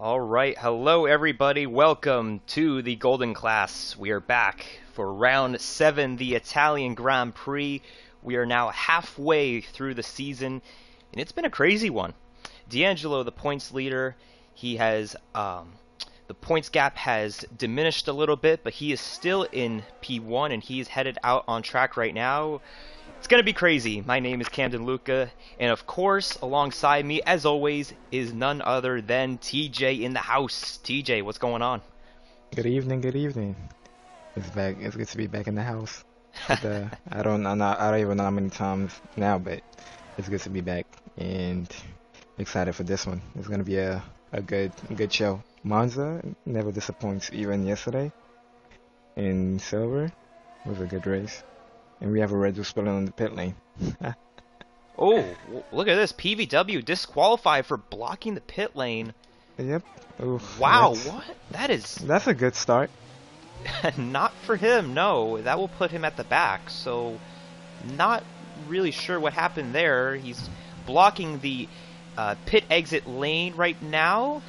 All right, hello everybody. Welcome to the Golden Class. We are back for round 7, the Italian Grand Prix. We are now halfway through the season, and it's been a crazy one. D'Angelo, the points leader, he has the points gap has diminished a little bit, but he is still in P1 and he is headed out on track right now. It's going to be crazy. My name is Camden Luca, and of course, alongside me, as always, is none other than TJ in the house. TJ, what's going on? Good evening, good evening. It's back. It's good to be back in the house. I don't even know how many times now, but it's good to be back and excited for this one. It's gonna be a good show. Monza never disappoints, even yesterday in silver was a good race, and we have a Red Bull spilling on the pit lane. Oh, look at this. PVW disqualified for blocking the pit lane. Yep. Oof, Wow, what? That's a good start. Not for him, no. That will put him at the back, so not really sure what happened there. He's blocking the pit exit lane right now.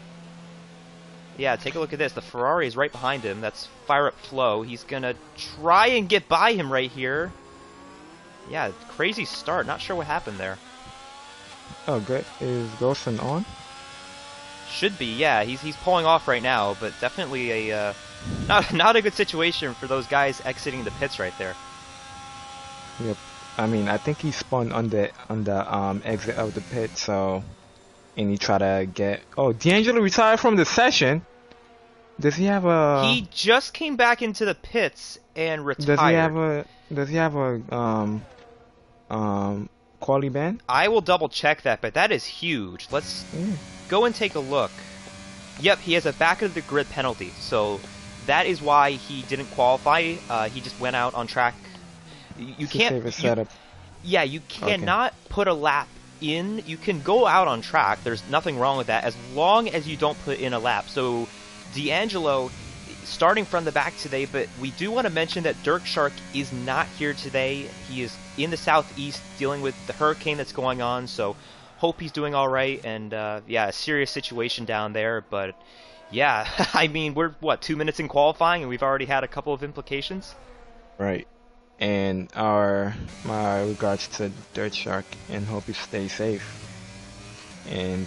Yeah, take a look at this. The Ferrari is right behind him. That's Fire Up Flow. He's going to try and get by him right here. Yeah, crazy start. Not sure what happened there. Oh, good. Is Golson on? Should be, yeah. He's pulling off right now, but definitely a not a good situation for those guys exiting the pits right there. Yep. I mean, I think he spun on the exit of the pit, so and he tried to get. Oh, D'Angelo retired from the session. Does he have a? He just came back into the pits and retired. Does he have a quality ban? I will double check that, but that is huge. Let's go and take a look. Yep, he has a back of the grid penalty, so that is why he didn't qualify. He just went out on track. You can't. You cannot put a lap in. You can go out on track. There's nothing wrong with that as long as you don't put in a lap. So D'Angelo starting from the back today, but we do want to mention that Dirk Shark is not here today. He is in the southeast dealing with the hurricane that's going on, so hope he's doing all right. And yeah, a serious situation down there, but yeah, I mean, we're 2 minutes in qualifying and we've already had a couple of implications. Right. And my regards to Dirt Shark, and hope he stays safe. And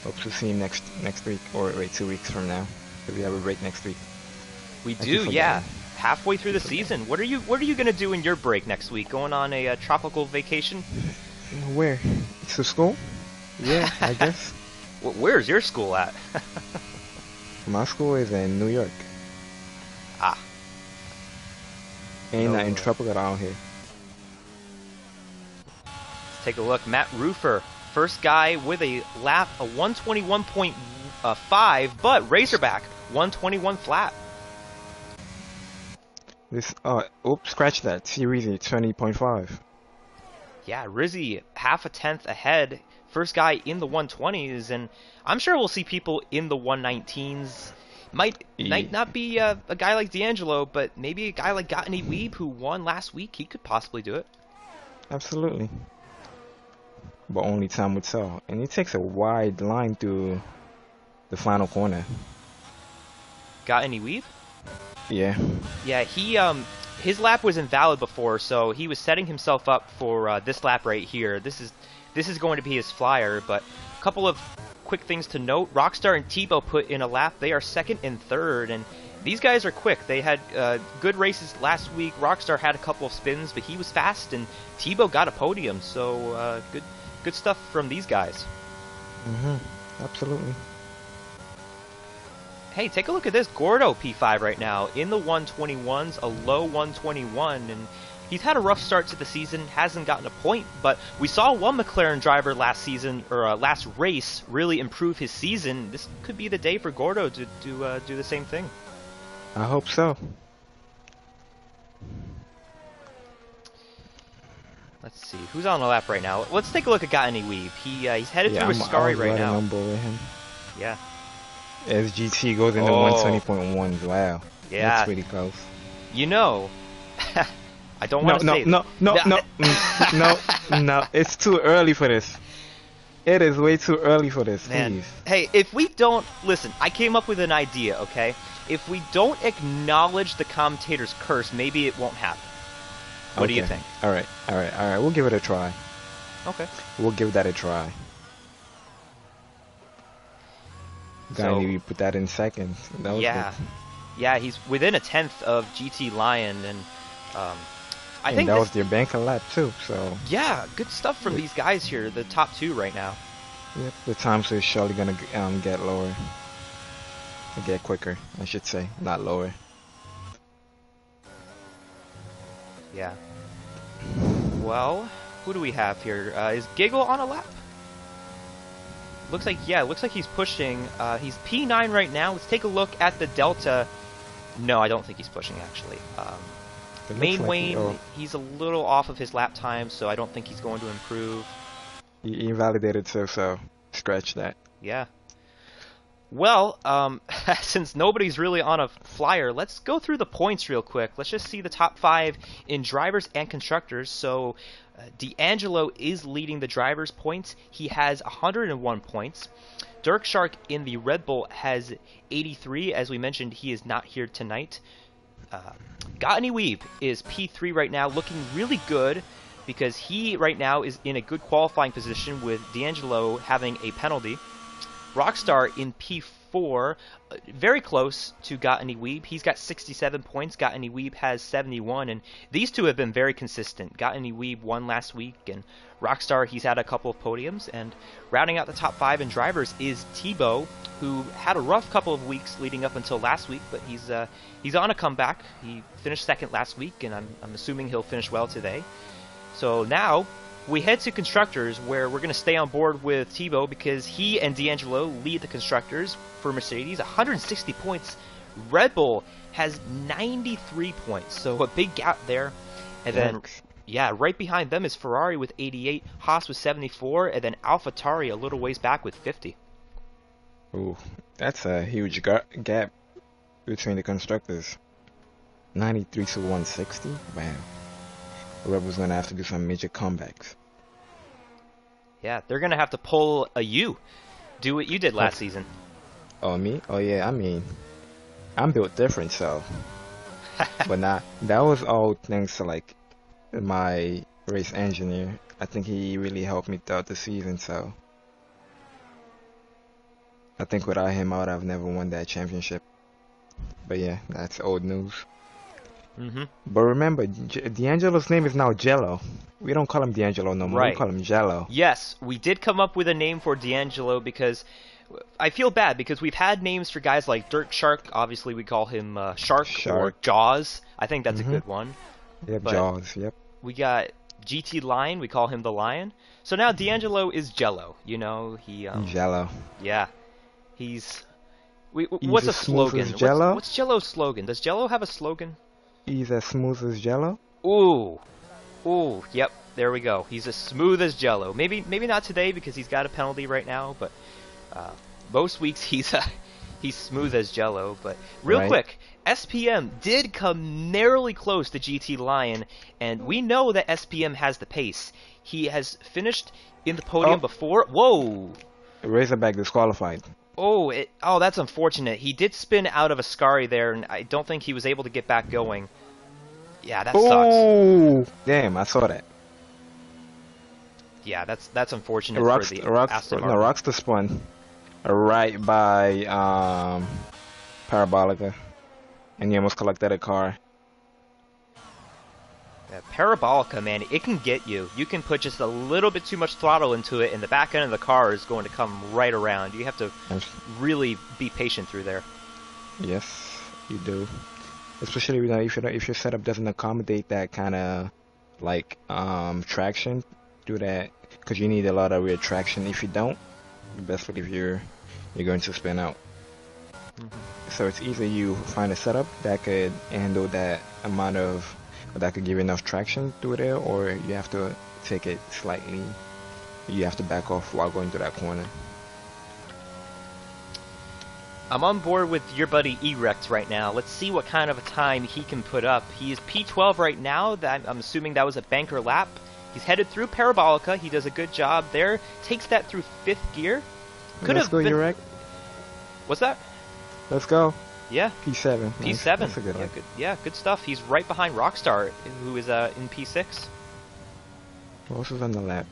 hope to see him next week, or wait, 2 weeks from now. We have a break next week. We do, yeah. Halfway through the season. What are you gonna do in your break next week? Going on a tropical vacation? Where? To school? Yeah, I guess. Where's your school at? My school is in New York. Ah. Ain't nothing tropical around here. Let's take a look. Matt Roofer, first guy with a lap, a 121.5, but Razorback 121 flat. Oops, scratch that. See Rizzy 20.5. Yeah, Rizzy half a tenth ahead. First guy in the 120s, and I'm sure we'll see people in the 119s. Might not be a guy like D'Angelo, but maybe a guy like Gottany Weeb who won last week. He could possibly do it. Absolutely. But only time would tell. And he takes a wide line through the final corner. Gottany Weeb? Yeah. Yeah, his lap was invalid before, so he was setting himself up for this lap right here. This is going to be his flyer, but a couple of quick things to note. Rockstar and Tebow put in a lap. They are second and third, and these guys are quick. They had good races last week. Rockstar had a couple of spins, but he was fast, and Tebow got a podium, so good stuff from these guys. Absolutely. Hey, take a look at this. Gordo P5 right now in the 121s, a low 121, and he's had a rough start to the season, hasn't gotten a point, but we saw one McLaren driver last season, or last race, really improve his season. This could be the day for Gordo to do the same thing. I hope so. Let's see, who's on the lap right now? Let's take a look at Gottany Weeb. He's headed through Ascari right now. Yeah. SGT goes into 120.1. Wow. Yeah. That's pretty close. You know, I don't want to say no. It's too early for this. It is way too early for this, Man, please. hey, if we don't listen, I came up with an idea. Okay, if we don't acknowledge the commentator's curse, maybe it won't happen. What do you Okay. think? All right. All right. All right. We'll give it a try. Okay. We'll give that a try. So Guy, we put that in second. That was good. yeah, yeah, he's within a tenth of GT Lion, and um, I And think that this. was their banker lap too. So Yeah, good stuff from yep, these guys here, the top two right now. yep. The times are surely gonna get lower, get quicker. I should say, not lower. Yeah. Well, who do we have here? Is Giggle on a lap? Looks like, yeah, looks like he's pushing. He's P9 right now. Let's take a look at the Delta. No, I don't think he's pushing, actually. It looks Main like Wayne, he's a little off of his lap time, so I don't think he's going to improve. he invalidated, so scratch that. Yeah. Well, since nobody's really on a flyer, let's go through the points real quick. Let's just see the top 5 in drivers and constructors. So, D'Angelo is leading the drivers' points. He has 101 points. Dirk Shark in the Red Bull has 83. As we mentioned, he is not here tonight. Gottany Weeb is P3 right now, looking really good because he right now is in a good qualifying position with D'Angelo having a penalty. Rockstar in P4, very close to Gottany Weeb. He's got 67 points. Gottany Weeb has 71, and these two have been very consistent. Gottany Weeb won last week, and Rockstar, he's had a couple of podiums. And rounding out the top 5 in drivers is Tebow, who had a rough couple of weeks leading up until last week, but he's on a comeback. He finished second last week, and I'm assuming he'll finish well today. So now we head to constructors, where we're going to stay on board with Tebow because he and D'Angelo lead the constructors for Mercedes, 160 points. Red Bull has 93 points, so a big gap there. And then, yeah, right behind them is Ferrari with 88, Haas with 74, and then AlphaTauri a little ways back with 50. Ooh, that's a huge gap between the constructors. 93 to 160? Wow. Red Bull's gonna have to do some major comebacks. Yeah, they're going to have to pull a U. Do what you did last season. Oh, me? Oh, yeah, I mean, I'm built different, so. But nah, that was all thanks to, like, my race engineer. I think he really helped me throughout the season, so. I think without him, I would have never won that championship. But yeah, that's old news. But remember, D'Angelo's name is now Jello. We don't call him D'Angelo no more. Right. We call him Jello. Yes, we did come up with a name for D'Angelo because I feel bad because we've had names for guys like Dirk Shark. Obviously, we call him Shark or Jaws. I think that's a good one. Yep, But Jaws. Yep. we got GT Lion. We call him the Lion. So now D'Angelo is Jello. You know, he Jello. yeah, he's. He's What's a as smooth slogan? as Jello? What's Jello's slogan? Does Jello have a slogan? He's as smooth as Jello. Ooh, yep, there we go. He's as smooth as Jello. Maybe not today because he's got a penalty right now, but most weeks he's smooth as Jello. But real quick, SPM did come narrowly close to GT Lion, and we know that SPM has the pace. He has finished in the podium before. Whoa! Razorback disqualified. Oh, that's unfortunate. He did spin out of a Ascari there, and I don't think he was able to get back going. Yeah, that sucks. Oh, damn! I saw that. Yeah, that's unfortunate for the Aston Martin. Rockstar spun right by Parabolica, and he almost collected a car. Yeah, Parabolica, man, it can get you. You can put just a little bit too much throttle into it, and the back end of the car is going to come right around. You have to really be patient through there. Yes, you do. Especially if your setup doesn't accommodate that kind of like traction, do that because you need a lot of rear traction. If you don't, you best believe you're going to spin out. So it's either you find a setup that could handle that amount of, that could give you enough traction through there, or you have to take it slightly. You have to back off while going through that corner. I'm on board with your buddy Erex right now. Let's see what kind of a time he can put up. He is P12 right now. I'm assuming that was a banker lap. He's headed through Parabolica. He does a good job there. Takes that through 5th gear. Could Let's have go, been... Urek. What's that? Let's go. Yeah. P7. P7. Nice. That's a good yeah, one. good stuff. He's right behind Rockstar, who is in P6. Who else is on the lap?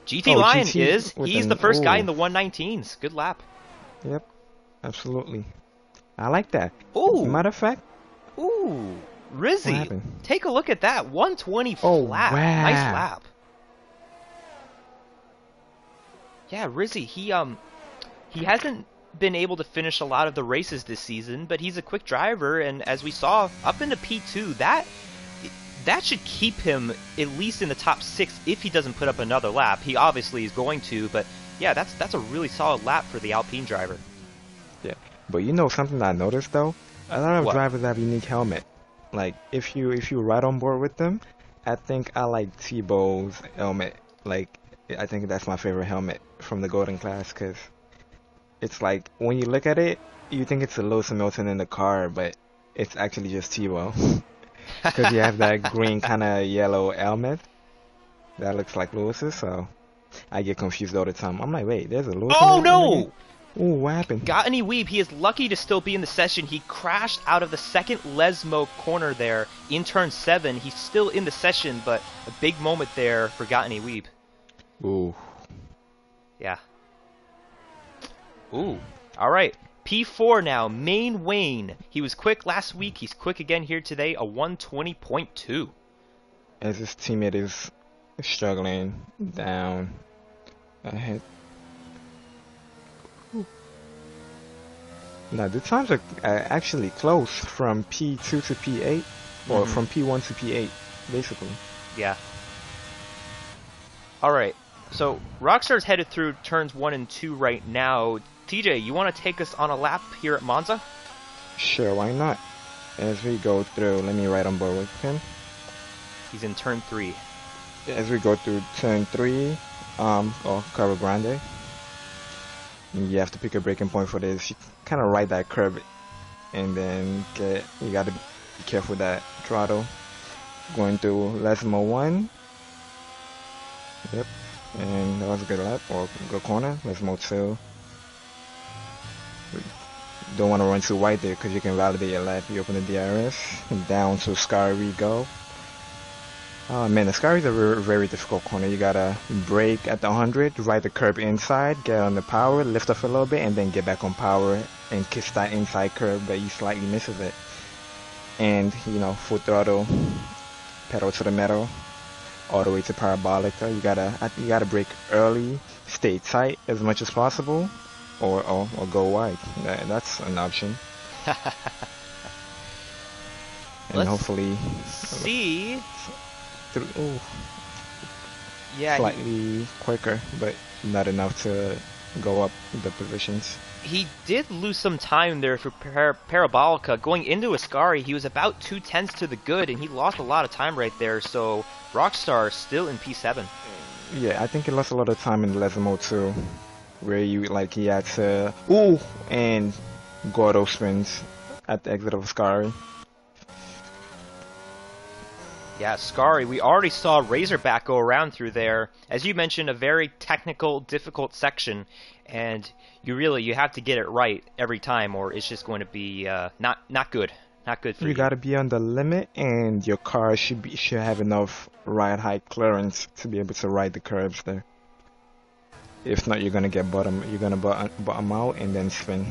GT Lion GT he's the first guy in the 119s. Good lap. Yep, absolutely. I like that. Ooh. Matter of fact. Ooh. What Rizzy. happened? Take a look at that. 120 Oh, flat. wow. Nice lap. Yeah, Rizzy, he hasn't been able to finish a lot of the races this season, but he's a quick driver, and as we saw, up into P2, that should keep him at least in the top 6 if he doesn't put up another lap. He obviously is going to, but yeah, that's a really solid lap for the Alpine driver. Yeah, but you know something I noticed though? A lot of What? drivers have unique helmet. Like if you ride on board with them, I think I like Tebow's helmet. Like I think that's my favorite helmet from the Golden class because it's like when you look at it, you think it's a Lewis Hamilton in the car, but it's actually just Tebow. Because you have that green kind of yellow helmet that looks like Lewis's, so I get confused all the time. I'm like, wait, there's a Lewis Oh in the no! game? Ooh, what happened? Got any weeb. He is lucky to still be in the session. He crashed out of the second Lesmo corner there in turn 7. He's still in the session, but a big moment there for Got any weeb. Ooh. Yeah. Ooh. All right. P4 now. Main Wayne. He was quick last week. He's quick again here today. A 120.2. As his teammate is struggling down ahead. Now the times are actually close from P2 to P8, or from P1 to P8, basically. Yeah. All right. So Rockstar's headed through turns 1 and 2 right now. TJ, you want to take us on a lap here at Monza? Sure, why not? As we go through, let me ride on board with him. He's in turn 3. As we go through turn 3, or Cabo Grande, you have to pick a braking point for this. You kind of ride that curb, and then you got to be careful with that throttle. Going through Lesmo 1. Yep, and that was a good lap, or good corner. Lesmo 2. Don't want to run too wide there because you can validate your lap. You open the DRS, and down to Sky we go. Oh man, the Sky is a very difficult corner. You gotta brake at the 100, ride the curb inside, get on the power, lift off a little bit, and then get back on power and kiss that inside curb, but you slightly misses it. And you know, full throttle, pedal to the metal, all the way to Parabolica. You gotta brake early, stay tight as much as possible, or go wide. That's an option. And Let's hopefully see. Yeah, slightly quicker, but not enough to go up the positions. he did lose some time there for Parabolica. Going into Ascari, he was about 2/10 to the good, and he lost a lot of time right there. So Rockstar still in P7. Yeah, I think he lost a lot of time in Lesmo too, where he had to and Gordo spins at the exit of Ascari. Yeah, Scary, we already saw Razorback go around through there. As you mentioned, a very technical, difficult section, and you have to get it right every time, or it's just going to be not good. Not good for you. You gotta be on the limit, and your car should have enough ride height clearance to be able to ride the curbs there. If not, you're gonna bottom out and then spin.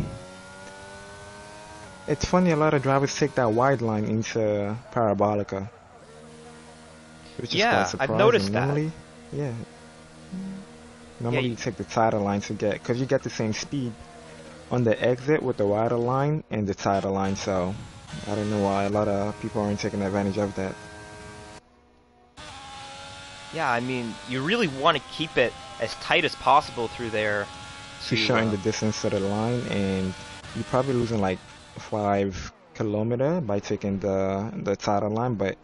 It's funny, a lot of drivers take that wide line into Parabolica. Which is quite surprising. I've noticed that. Normally you take the tighter line to because you get the same speed on the exit with the wider line and the tighter line, so I don't know why a lot of people aren't taking advantage of that. Yeah, I mean, you really want to keep it as tight as possible through there. You're showing the distance to the line, and you're probably losing like 5 kilometers by taking the tighter line, but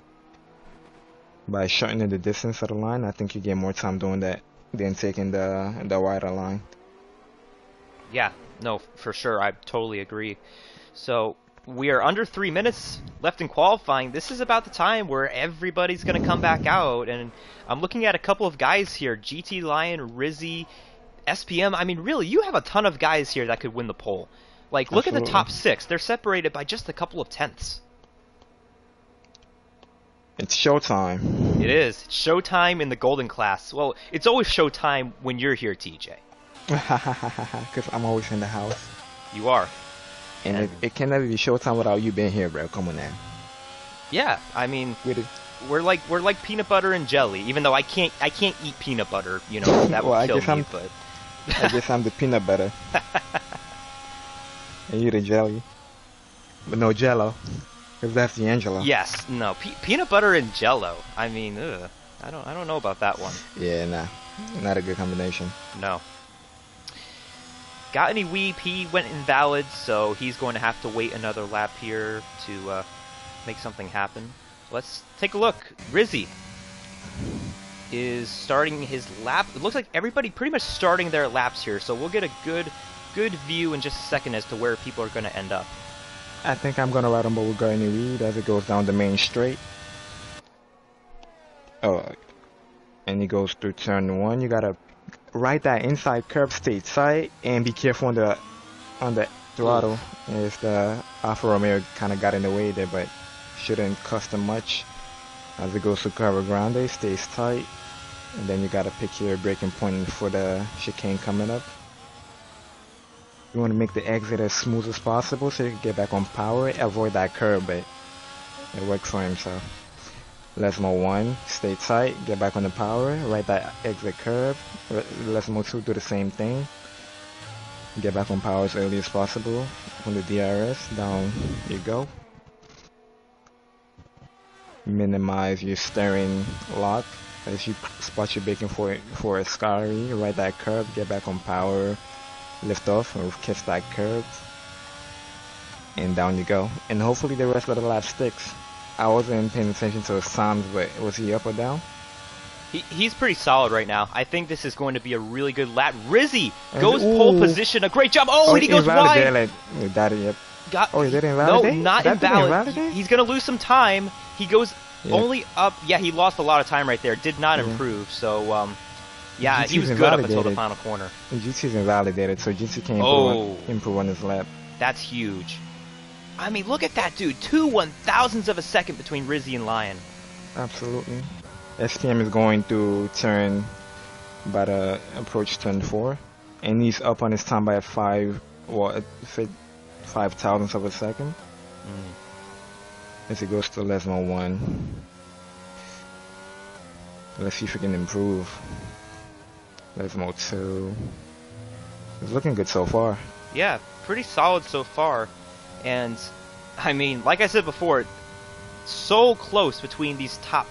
by shortening the distance of the line, I think you get more time doing that than taking the wider line. Yeah, no, for sure. I totally agree. So, we are under 3 minutes left in qualifying. This is about the time where everybody's going to come back out, and I'm looking at a couple of guys here. GT Lion, Rizzy, SPM. I mean, really, you have a ton of guys here that could win the pole. Like, look at the top 6. They're separated by just a couple of tenths. It's showtime. It is. It's showtime in the golden class. Well, it's always showtime when you're here, TJ. Because I'm always in the house. You are. And it can never be showtime without you being here, bro. Come on now. Yeah, I mean, we're like peanut butter and jelly. Even though I can't eat peanut butter, you know, that well, would kill me. But I guess I'm the peanut butter. And you the jelly. But no Jello, because that's D'Angelo. Yes, no peanut butter and Jello. I mean, ugh, I don't know about that one. Yeah, nah, not a good combination. No. Got any weep? He went invalid, so he's going to have to wait another lap here to make something happen. Let's take a look. Rizzy is starting his lap. It looks like everybody pretty much starting their laps here, so we'll get a good view in just a second as to where people are going to end up. I think I'm going to ride on board with Gardner Reed as it goes down the main straight. Oh, and he goes through turn 1. You got to ride that inside curb stateside and be careful on the throttle. As the Alfa Romeo kind of got in the way there, but shouldn't cost them much. As it goes to Carro Grande, stays tight. And then you got to pick your braking point for the chicane coming up. You want to make the exit as smooth as possible so you can get back on power, avoid that curb, but it worked for him, so. Lesmo 1, stay tight, get back on the power, right that exit curve. Lesmo 2, do the same thing. Get back on power as early as possible. On the DRS, down you go. Minimize your steering lock as you spot your braking for a Scary, right that curve, get back on power. Lift off or catch that curve, and down you go. And hopefully the rest of the lap sticks. I wasn't paying attention to his times, but was he up or down? He's pretty solid right now. I think this is going to be a really good lap. Rizzy goes pole position, a great job. Oh, and he goes wide. He didn't invalidate? No, not invalid. He's going to lose some time. He goes only up. Yeah, he lost a lot of time right there. Did not improve. So, yeah, he was good up until the final corner. GT's invalidated, so GT can't improve on his lap. That's huge. I mean, look at that, dude. 2 1,000ths of a second between Rizzy and Lion. Absolutely. SPM is going to turn, about to approach turn 4. And he's up on his time by 5 thousandths of a second. As he goes to Lesmo 1. Let's see if we can improve. Lesmo 2. It's looking good so far. Yeah, pretty solid so far. And, I mean, like I said before, so close between these top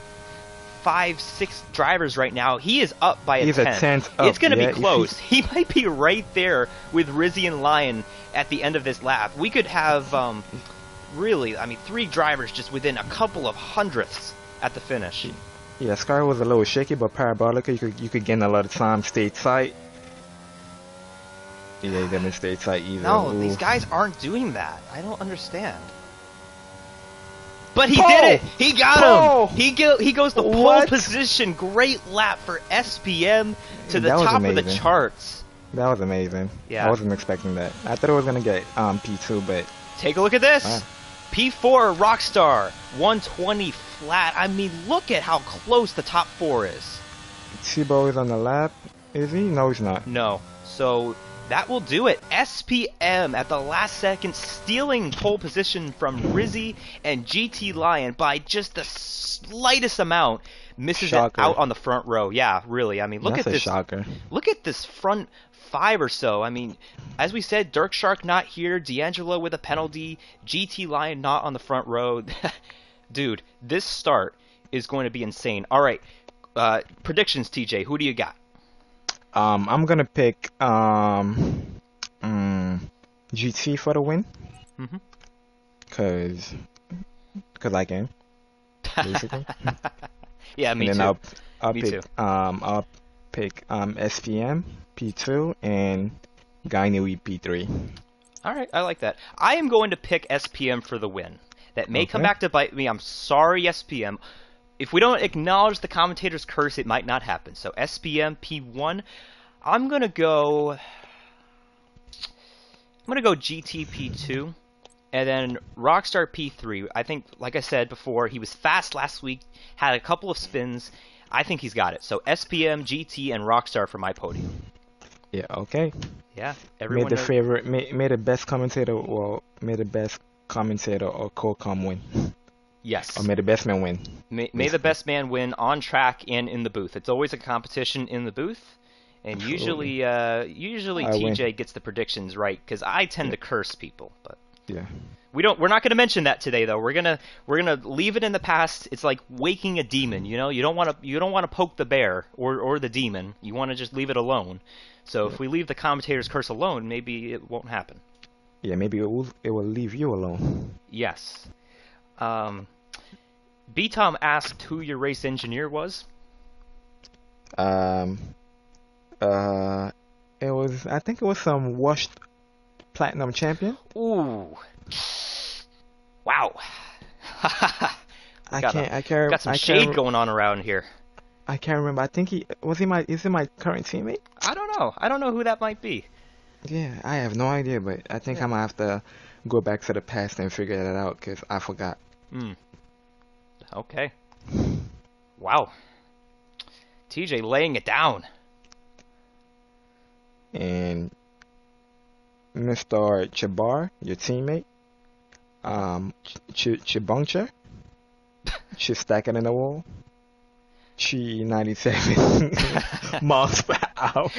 5, 6 drivers right now. He is up by a tenth. It's going to be close. He might be right there with Rizzy and Lion at the end of this lap. We could have, really, I mean, 3 drivers just within a couple of hundredths at the finish. Yeah, Sky was a little shaky, but Parabolica, you could gain a lot of time, stay tight. Yeah, he didn't stay tight either. No, these guys aren't doing that. I don't understand. But he did it! He got him! He goes to pole position. Great lap for SPM to the top of the charts. That was amazing. Yeah. I wasn't expecting that. I thought it was going to get P2, but... Take a look at this! Wow. P4 Rockstar, 120 flat. I mean, look at how close the top 4 is. Tebow is on the lap. Is he? No, he's not. No. So... that will do it. SPM at the last second stealing pole position from Rizzy and GT Lion by just the slightest amount. Misses it out on the front row. Yeah, really. I mean, look at this. Shocker. Look at this front 5 or so. I mean, as we said, Dirk Shark not here. D'Angelo with a penalty. GT Lion not on the front row. Dude, this start is going to be insane. All right. Predictions, TJ. Who do you got? I'm gonna pick GT for the win. Cause I can, basically. Yeah, me and too. Then I'll too. pick SPM P2 and Gainui P3. All right, I like that. I am going to pick SPM for the win. That may come Okay. back to bite me. I'm sorry, SPM. If we don't acknowledge the commentator's curse, it might not happen. So SPM P1. I'm gonna go. GT P2, and then Rockstar P3. I think, like I said before, he was fast last week. Had a couple of spins. I think he's got it. So SPM, GT, and Rockstar for my podium. Yeah. Okay. Yeah, May everyone the knows. favorite, may the best commentator, well, may the best commentator or co-com win, Yes. or may the best man win. May the Basically. best man win on track and in the booth. It's always a competition in the booth, and Absolutely. usually I win. TJ gets the predictions right because I tend to curse people. But Yeah. we're not going to mention that today though. We're gonna leave it in the past. It's like waking a demon. You know, you don't want to poke the bear or the demon. You want to just leave it alone. So Yeah. if we leave the commentator's curse alone, maybe it won't happen. Yeah. Maybe it will leave you alone. Yes. B Tom asked who your race engineer was. Um. I think it was some washed platinum champion. Ooh. Wow. I got can't. I can't. got some I shade can't. going on around here. I can't remember. I think is he my current teammate? I don't know. I don't know who that might be. Yeah, I have no idea, but I think I'm gonna have to go back to the past and figure that out because I forgot. Hmm. Okay. Wow. TJ laying it down. And Mr. Chabar, your teammate, Chibuncha, she's stacking in the wall. Chi 97 miles per hour.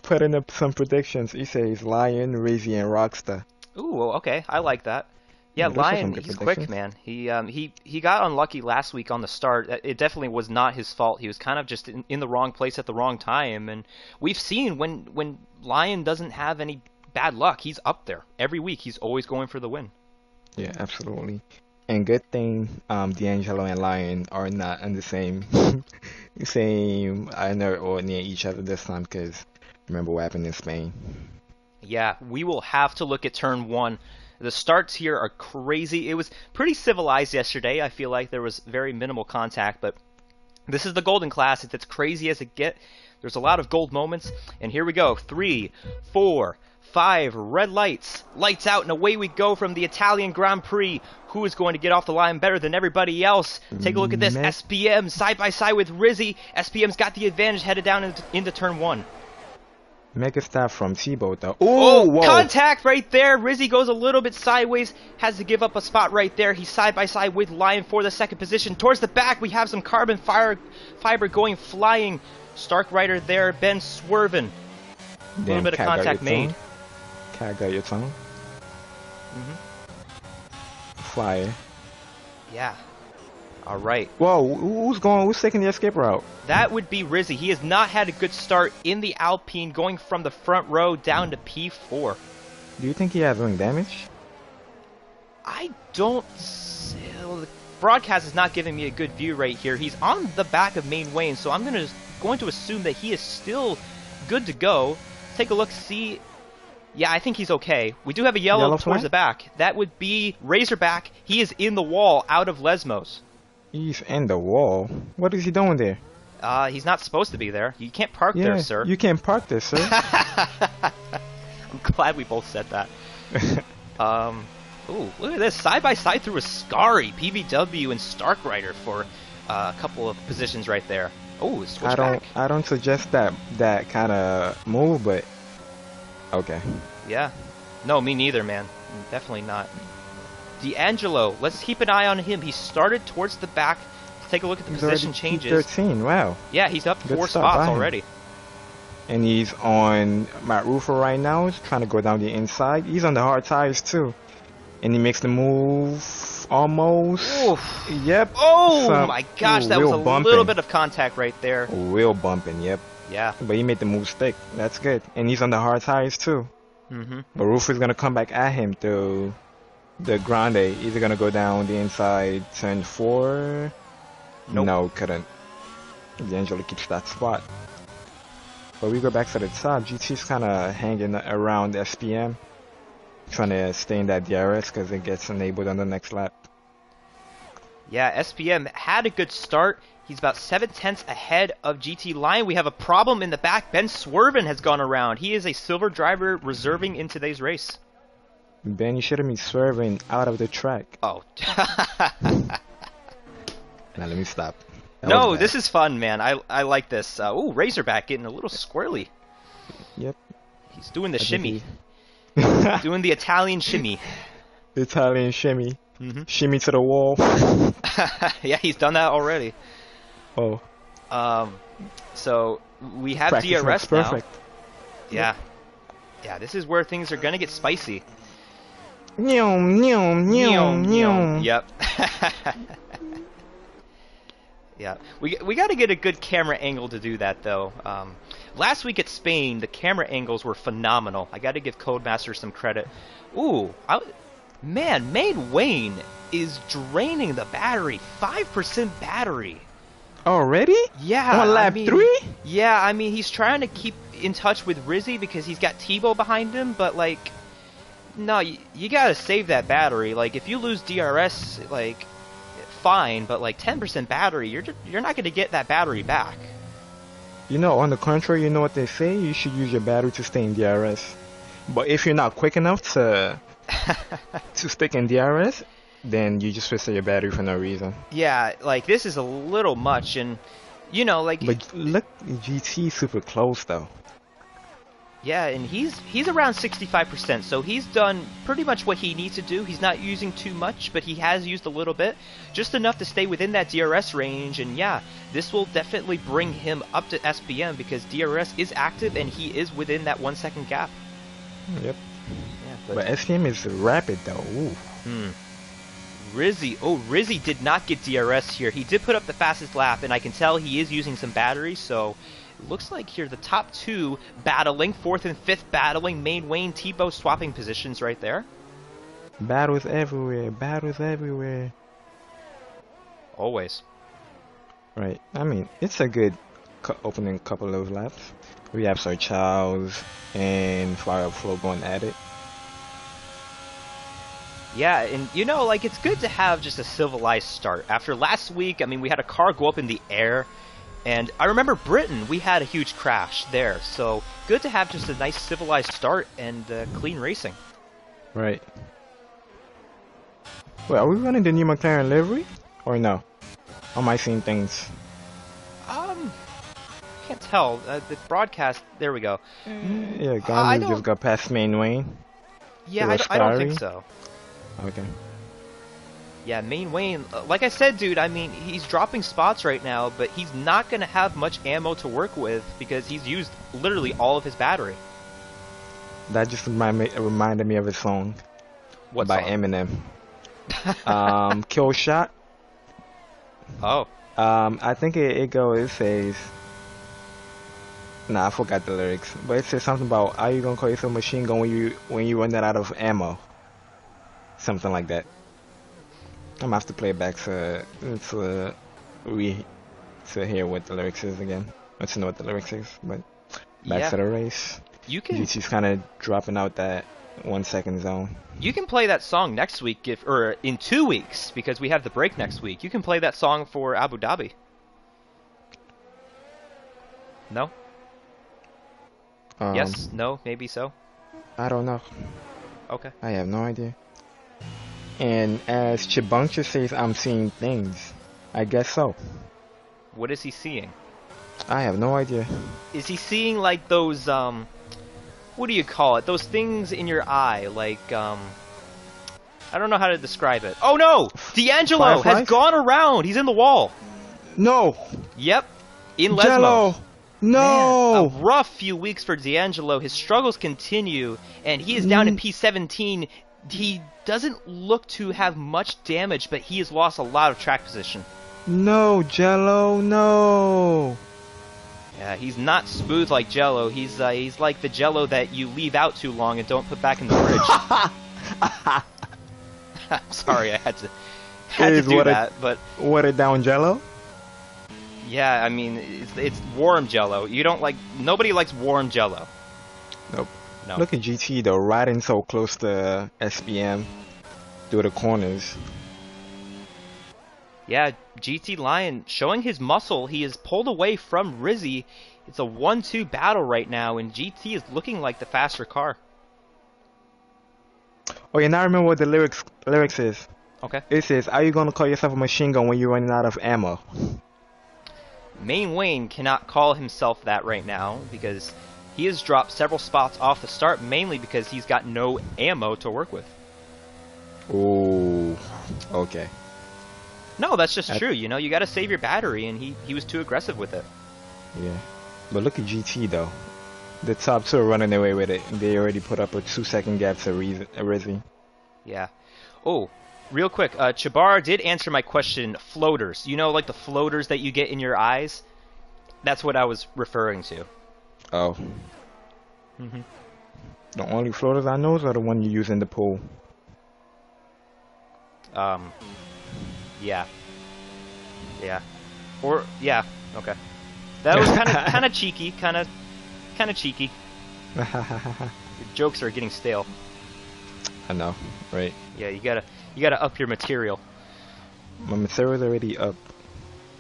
Putting up some predictions. He says Lion, Rizzy, and Rockstar. Ooh, okay. I like that. Yeah, Yeah, those are some Lion, good he's quick, predictions. man. He got unlucky last week on the start. It definitely was not his fault. He was kind of just in the wrong place at the wrong time. And we've seen when Lion doesn't have any bad luck, he's up there every week. He's always going for the win. Yeah, absolutely. And good thing D'Angelo and Lion are not in the same or near each other this time because remember what happened in Spain. Yeah, we will have to look at turn one. The starts here are crazy. It was pretty civilized yesterday. I feel like there was very minimal contact, but this is the golden class. It's as crazy as it get. There's a lot of gold moments, and here we go. 3, 4, 5, red lights. Lights out, and away we go from the Italian Grand Prix. Who is going to get off the line better than everybody else? Take a look at this. Me- SPM side by side with Rizzy. SPM's got the advantage headed down into turn one. Mega stop from T-Boat though. Oh, Whoa! contact right there. Rizzy goes a little bit sideways, has to give up a spot right there. He's side by side with Lion for the second position. Towards the back, we have some carbon fiber going flying. Stark Rider there, Ben swerving. A little bit of contact made. Cat got your tongue. Flyer. Yeah. All right. Whoa! Who's taking the escape route? That would be Rizzy. He has not had a good start in the Alpine, going from the front row down to P4. Do you think he has wing damage? I don't... Well, the broadcast is not giving me a good view right here. He's on the back of main Wayne, so I'm going to assume that he is still good to go. Take a look, see... Yeah, I think he's okay. We do have a yellow towards flag? the back. That would be Razorback. He is in the wall, out of Lesmos. He's in the wall. What is he doing there? He's not supposed to be there. You can't park there, sir. You can't park there, sir. I'm glad we both said that. Ooh, look at this. Side by side through Ascari, PBW, and Stark Rider for a couple of positions right there. Oh, switchback. I don't suggest that kind of move, but okay. Yeah. No, me neither, man. Definitely not. D'Angelo, let's keep an eye on him. He started towards the back. Take a look at the position changes. 13, wow. Yeah, he's up Good 4 start by spots him. already. And he's on Matt Roofer right now. He's trying to go down the inside. He's on the hard tires too. And he makes the move almost. Oof. Yep. Oh my gosh, that was a bumping. little bit of contact right there. Real bumping, yep. Yeah. But he made the move stick. That's good. And he's on the hard tires too. Mm-hmm. But Roofer's going to come back at him through the Grande. Is he going to go down the inside turn 4? Nope. No, couldn't. D'Angelo keeps that spot. But we go back to the top. GT's kind of hanging around SPM, trying to stay in that DRS because it gets enabled on the next lap. Yeah, SPM had a good start. He's about 7/10 ahead of GT Lion. We have a problem in the back. Ben Swerven has gone around. He is a silver driver reserving in today's race. Ben, you should have been swerving out of the track. Oh. Now let me stop. No, this is fun, man. I like this. Ooh, Razorback getting a little squirrely. Yep. He's doing the shimmy. Doing the Italian shimmy. The Italian shimmy. Mm-hmm. Shimmy to the wall. Yeah, he's done that already. Oh. So we have Practice DRS makes now. perfect. Yeah. Yeah, this is where things are gonna get spicy. Nyom, nyom, nyom, nyom. Yep. Yeah, we got to get a good camera angle to do that though. Last week at Spain, the camera angles were phenomenal. I got to give Codemaster some credit. Ooh, man, Main Wayne is draining the battery. 5% battery. Already? Yeah. On lap 3? Yeah, I mean he's trying to keep in touch with Rizzy because he's got Tebow behind him, but like, no, you gotta save that battery. Like if you lose DRS, like. Fine, but like 10% battery, you're not going to get that battery back. You know, on the contrary, you know what they say? You should use your battery to stay in DRS. But if you're not quick enough to stick in DRS, then you just wasted your battery for no reason. Yeah, like this is a little much, and you know, like. But look, GT super close though. Yeah, and he's around 65%, so he's done pretty much what he needs to do. He's not using too much, but he has used a little bit, just enough to stay within that DRS range. And yeah, this will definitely bring him up to SPM because DRS is active and he is within that 1 second gap. Yep. Yeah, but SPM is rapid though. Ooh. Rizzy did not get DRS here. He did put up the fastest lap, and I can tell he is using some battery, so. Looks like here the top two battling, 4th and 5th battling, Main Wayne, Tebow swapping positions right there. Battles everywhere, battles everywhere. Always. Right. I mean, it's a good opening couple of those laps. We have Sir Charles and Fire Flow going at it. Yeah, and you know, like it's good to have just a civilized start. After last week, I mean, we had a car go up in the air. And I remember Britain, we had a huge crash there, so good to have just a nice civilized start and clean racing. Right. Wait, are we running the new McLaren livery? Or no? Or am I seeing things? Can't tell. The broadcast, there we go. Yeah, Gonzo just got past Main Wayne. Yeah, I don't think so. Okay. Yeah, Main Wayne, like I said, dude, I mean, he's dropping spots right now, but he's not going to have much ammo to work with because he's used literally all of his battery. That just reminded me of a song. What by song? Eminem. Kill Shot. Oh. I think it says... Nah, I forgot the lyrics. But it says something about, are you going to call yourself a machine gun when you run that out of ammo? Something like that. I'm gonna have to play it back to hear what the lyrics is again. Or to know what the lyrics is. But back to the race. GT's kind of dropping out that 1 second zone. You can play that song next week, or in 2 weeks, because we have the break next week. You can play that song for Abu Dhabi. No? Yes? No? Maybe so? I don't know. Okay. I have no idea. And as Chibuncture says, I'm seeing things. I guess so. What is he seeing? I have no idea. Is he seeing like those, what do you call it? Those things in your eye, like, I don't know how to describe it. Oh no! D'Angelo has gone around! He's in the wall! No! Yep. In Lesmo. Jello! No! Man, a rough few weeks for D'Angelo. His struggles continue, and he is down in P17. He doesn't look to have much damage, but he has lost a lot of track position. No, Jello, no! Yeah, he's not smooth like Jello. He's like the Jello that you leave out too long and don't put back in the fridge. I'm sorry, I had to do that, but... Watered down Jello? Yeah, I mean, it's warm Jello. You don't like nobody likes warm Jello. Nope. No. Look at GT though, riding so close to SPM through the corners. Yeah, GT Lion showing his muscle. He is pulled away from Rizzy. It's a 1-2 battle right now, and GT is looking like the faster car. Oh yeah, now I remember what the lyrics is. Okay. It says, "Are you gonna call yourself a machine gun when you're running out of ammo?" Main Wayne cannot call himself that right now because he has dropped several spots off the start, mainly because he's got no ammo to work with. Oh, okay. No, that's just true. You know, you got to save your battery, and he was too aggressive with it. Yeah, but look at GT though. The top two are running away with it. They already put up a 2-second gap to Rizzy. Yeah. Oh, real quick, Chabar did answer my question. Floaters. You know, like the floaters that you get in your eyes? That's what I was referring to. Oh. The only floaters I know are the one you use in the pool. Yeah. Yeah. Or, yeah, okay. That was kind of cheeky, kind of cheeky. Your jokes are getting stale. I know, right? Yeah, you gotta up your material. My material's already up.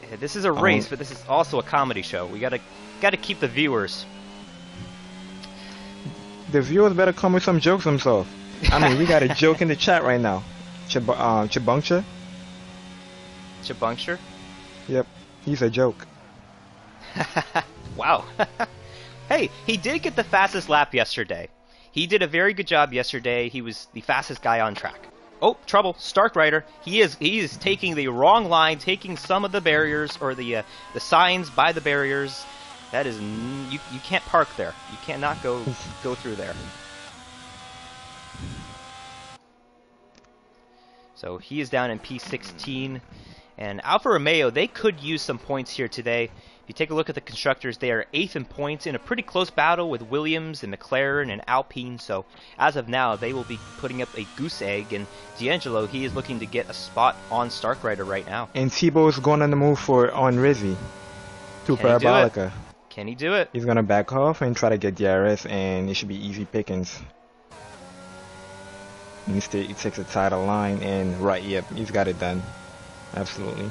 Yeah, this is a race, but this is also a comedy show. We gotta keep the viewers. The viewers better come with some jokes themselves. I mean, we got a joke in the chat right now. Chibuncture? Chibuncture? Yep, he's a joke. Wow. Hey, he did get the fastest lap yesterday. He did a very good job yesterday. He was the fastest guy on track. Oh, trouble. Stark Rider. He is taking the wrong line, taking some of the barriers or the signs by the barriers. That is you can't park there. You cannot go through there. So he is down in P16. And Alfa Romeo, they could use some points here today. If you take a look at the constructors, they are 8th in points in a pretty close battle with Williams and McLaren and Alpine. So as of now, they will be putting up a goose egg. And D'Angelo, he is looking to get a spot on Stark Rider right now. And Tebow's going on the move on Rizzy to Parabolica. Can he do it? He's going to back off and try to get DRS, and it should be easy pickings. Instead, he takes a tighter line, and yep, he's got it done. Absolutely.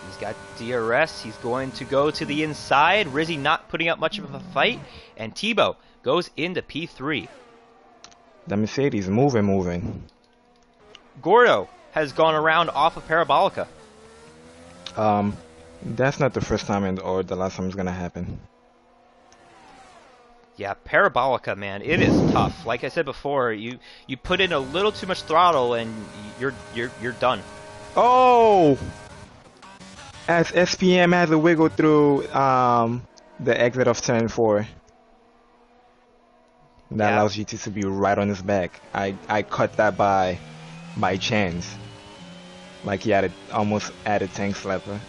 He's got DRS. He's going to go to the inside. Rizzy not putting up much of a fight. And Tebow goes into P3. The Mercedes moving. Gordo has gone around off of Parabolica. That's not the first time or the last time it's going to happen. Yeah, Parabolica, man, it is tough. Like I said before, you put in a little too much throttle and you're done. Oh! As SPM has a wiggle through the exit of turn 4. That allows GT to be right on his back. I cut that by chance. Like he almost added tank slapper.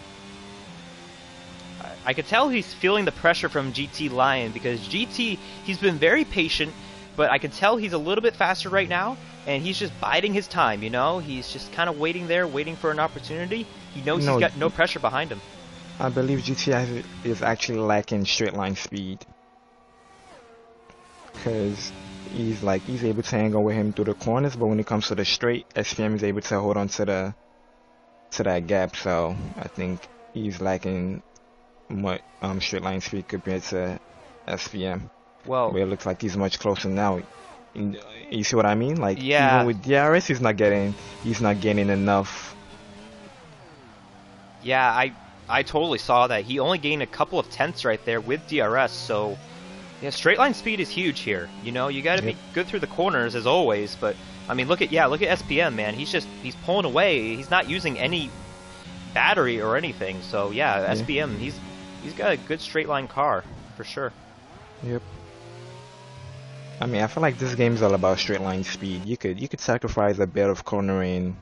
I could tell he's feeling the pressure from GT Lion because GT, he's been very patient, but I can tell he's a little bit faster right now, and he's just biding his time, you know? He's just kind of waiting there, waiting for an opportunity. He knows he's got no pressure behind him. I believe GT is actually lacking straight line speed. Because he's able to angle with him through the corners, but when it comes to the straight, SPM is able to hold on to that gap, so I think he's lacking straight line speed compared to SPM. Well, where it looks like he's much closer now. You see what I mean? Like, yeah. Even with DRS, he's not getting enough. Yeah, I totally saw that. He only gained a couple of tenths right there with DRS, so yeah, straight line speed is huge here. You know, you got to be good through the corners as always, but I mean, look at SPM, man. He's pulling away. He's not using any battery or anything. So yeah, SPM, he's got a good straight line car for sure. Yep. I mean, I feel like this game is all about straight line speed. You could sacrifice a bit of cornering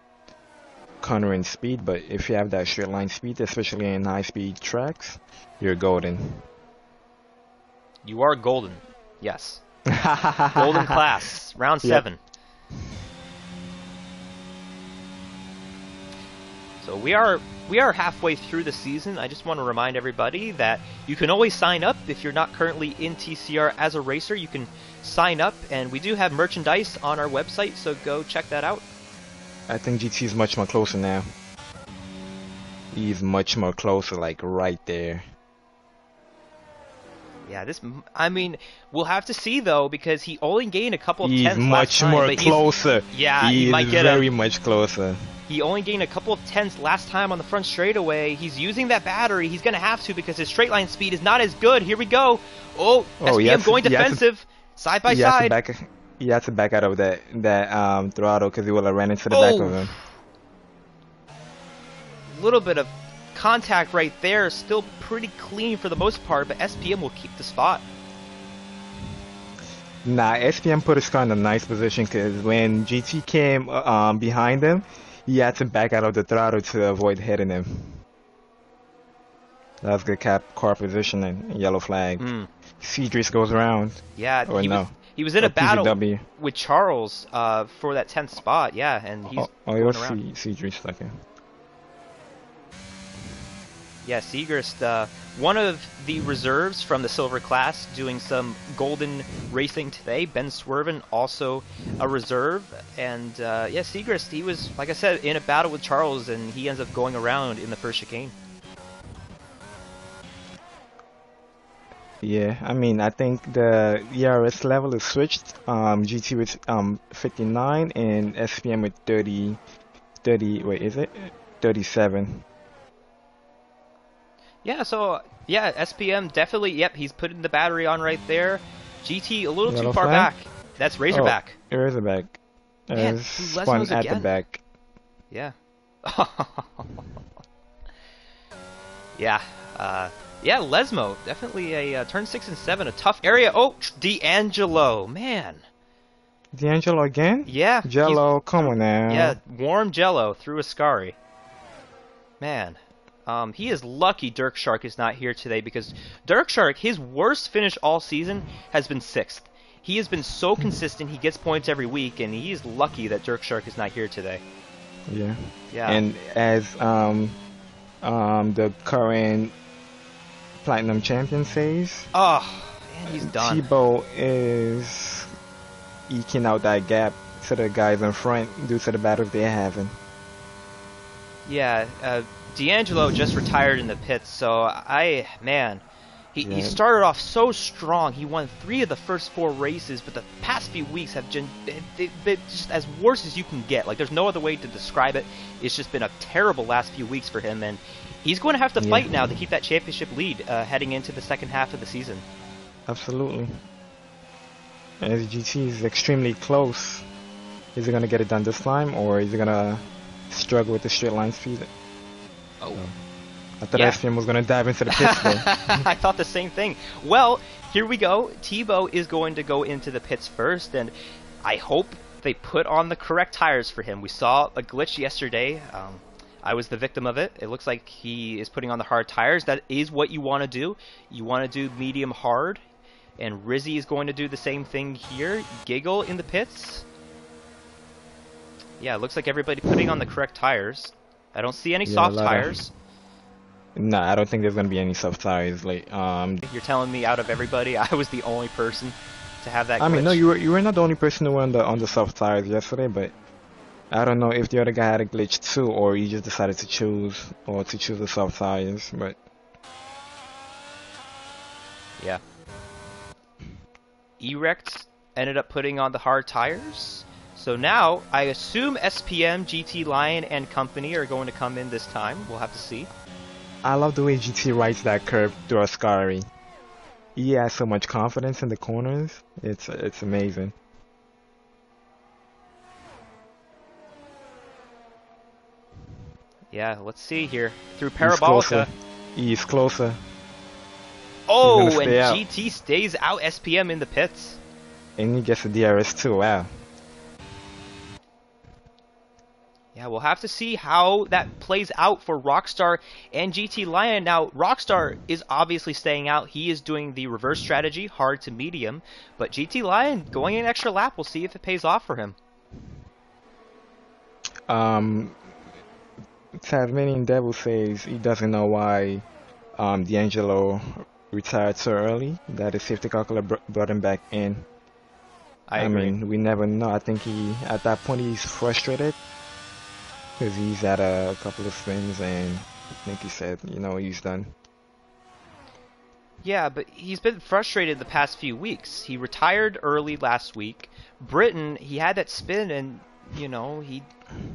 speed, but if you have that straight line speed, especially in high speed tracks, you're golden. You are golden. Yes. Golden class, round 7. So we are halfway through the season. I just want to remind everybody that you can always sign up if you're not currently in TCR as a racer. You can sign up, and we do have merchandise on our website, so go check that out. I think GT is much more closer now. He's much more closer, like right there. Yeah, I mean, we'll have to see though, because he only gained a couple of He's tenths last time. much more closer. Yeah, he He's might get very much closer. He only gained a couple of tenths last time on the front straightaway. He's using that battery. He's going to have to because his straight line speed is not as good. Here we go. Oh, SPM going defensive, side by side. He had to back out of that throttle because he would have ran into the back of him. Little bit of contact right there. Still pretty clean for the most part, but SPM will keep the spot. Nah, SPM put his car in a nice position because when GT came behind him, he had to back out of the throttle to avoid hitting him. That was good car positioning. Yellow flag. Cedric goes around. Yeah, or he was in a battle with Charles for that 10th spot. Yeah, and he's going around. Cedric second. Yeah, Segrist, one of the reserves from the silver class, doing some golden racing today. Ben Swerven, also a reserve. And yeah, Segrist, he was, like I said, in a battle with Charles, and he ends up going around in the first chicane. Yeah, I mean, I think the ERS level is switched. GT with 59 and SPM with 30, wait, is it? 37. Yeah, so, yeah, SPM definitely, yep, he's putting the battery on right there. GT a little too far back. That's Razorback. Oh, Razorback. Man, spun at the back. Yeah. Yeah, yeah, Lesmo, definitely a turn 6 and 7, a tough area. Oh, D'Angelo, man. D'Angelo again? Yeah. Jello, come on now. Yeah, warm Jello through Ascari. Man. He is lucky Dirk Shark is not here today, because Dirk Shark, his worst finish all season has been 6th. He has been so consistent, he gets points every week, and he is lucky that Dirk Shark is not here today. Yeah. Yeah. And as the current Platinum Champion says, oh, man, he's done. Tebow is eking out that gap to the guys in front due to the battles they're having. Yeah, D'Angelo just retired in the pits, so he started off so strong. He won 3 of the first 4 races, but the past few weeks have been just as worse as you can get. Like, there's no other way to describe it. It's just been a terrible last few weeks for him, and he's going to have to fight now to keep that championship lead heading into the second half of the season. Absolutely. As GT is extremely close, is he going to get it done this time, or is he going to struggle with the straight line speed? Oh. I thought SPM was going to dive into the pits though. I thought the same thing. Well, here we go. Tebow is going to go into the pits first, and I hope they put on the correct tires for him. We saw a glitch yesterday. I was the victim of it. It looks like he is putting on the hard tires. That is what you want to do. You want to do medium hard, and Rizzy is going to do the same thing here. Giggle in the pits. Yeah, it looks like everybody putting on the correct tires. I don't see any soft tires. No, I don't think there's gonna be any soft tires. Like, you're telling me out of everybody, I was the only person to have that glitch? I mean, no, you were not the only person who were on the soft tires yesterday, but I don't know if the other guy had a glitch too, or he just decided to choose the soft tires. But yeah, Erect ended up putting on the hard tires. So now, I assume SPM, GT Lion, and company are going to come in this time. We'll have to see. I love the way GT rides that curve through Ascari. He has so much confidence in the corners. It's amazing. Yeah, let's see here. Through Parabolica. He's closer. Oh, and GT stays out SPM in the pits. And he gets a DRS too, wow. Yeah, we'll have to see how that plays out for Rockstar and GT Lion. Now, Rockstar is obviously staying out. He is doing the reverse strategy, hard to medium. But GT Lion going an extra lap. We'll see if it pays off for him. Tasmanian Devil says he doesn't know why D'Angelo retired so early. That his safety car could have brought him back in. I I agree. mean, we never know. I think at that point, he's frustrated because he's had a couple of spins, and I think he said, he's done. Yeah, but he's been frustrated the past few weeks. He retired early last week. Britain, he had that spin, and he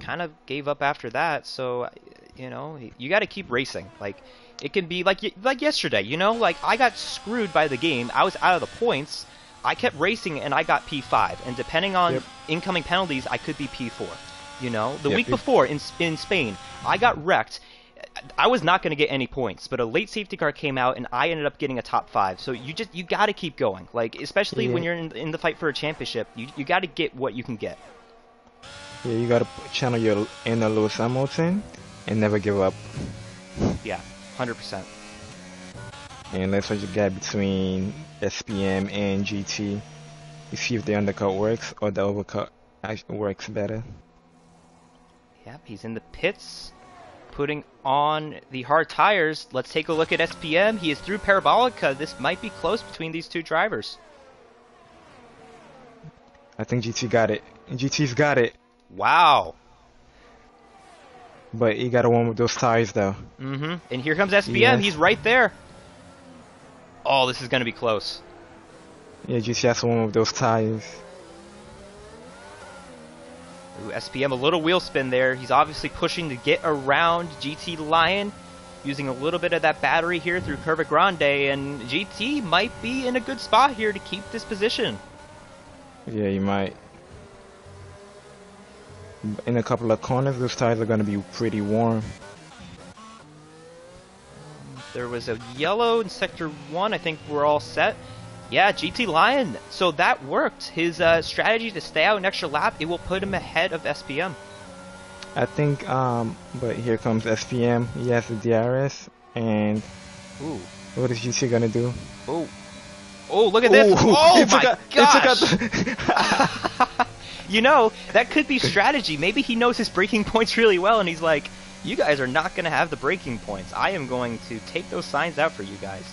kind of gave up after that. So, you got to keep racing. Like, it can be like yesterday. Like I got screwed by the game. I was out of the points. I kept racing and I got P5, and depending on Yep. incoming penalties, I could be P4. The Yep. week before in Spain, I got wrecked. I was not going to get any points, but a late safety car came out and I ended up getting a top 5. So you got to keep going. Like, especially when Yeah. you're in the fight for a championship, you got to get what you can get. Yeah, you gotta channel your inner Lewis Hamilton and never give up. Yeah, 100%. And let's watch the gap between SPM and GT. You see if the undercut works or the overcut actually works better. Yep, he's in the pits, putting on the hard tires. Let's take a look at SPM. He is through Parabolica. This might be close between these two drivers. I think GT got it. GT's got it, Wow. but he gotta warm up those tires though. And here comes SPM. Yes. He's right there. Oh, this is going to be close. Yeah, GT has to warm up those tires. Ooh, SPM, a little wheel spin there. He's obviously pushing to get around GT Lion, using a little bit of that battery here through Curva Grande, and GT might be in a good spot here to keep this position. Yeah, you might. In a couple of corners, those tires are gonna be pretty warm. There was a yellow in Sector 1. I think we're all set. Yeah, GT Lion. So that worked. His strategy to stay out an extra lap, it will put him ahead of SPM. I think, but here comes SPM. He has the DRS, and Ooh. what is GT gonna do? Oh. Oh, look at this. Ooh, Oh, it took my out- it took gosh. out the- That could be strategy. Maybe he knows his braking points really well, and he's like, you guys are not going to have the braking points. I am going to take those signs out for you guys.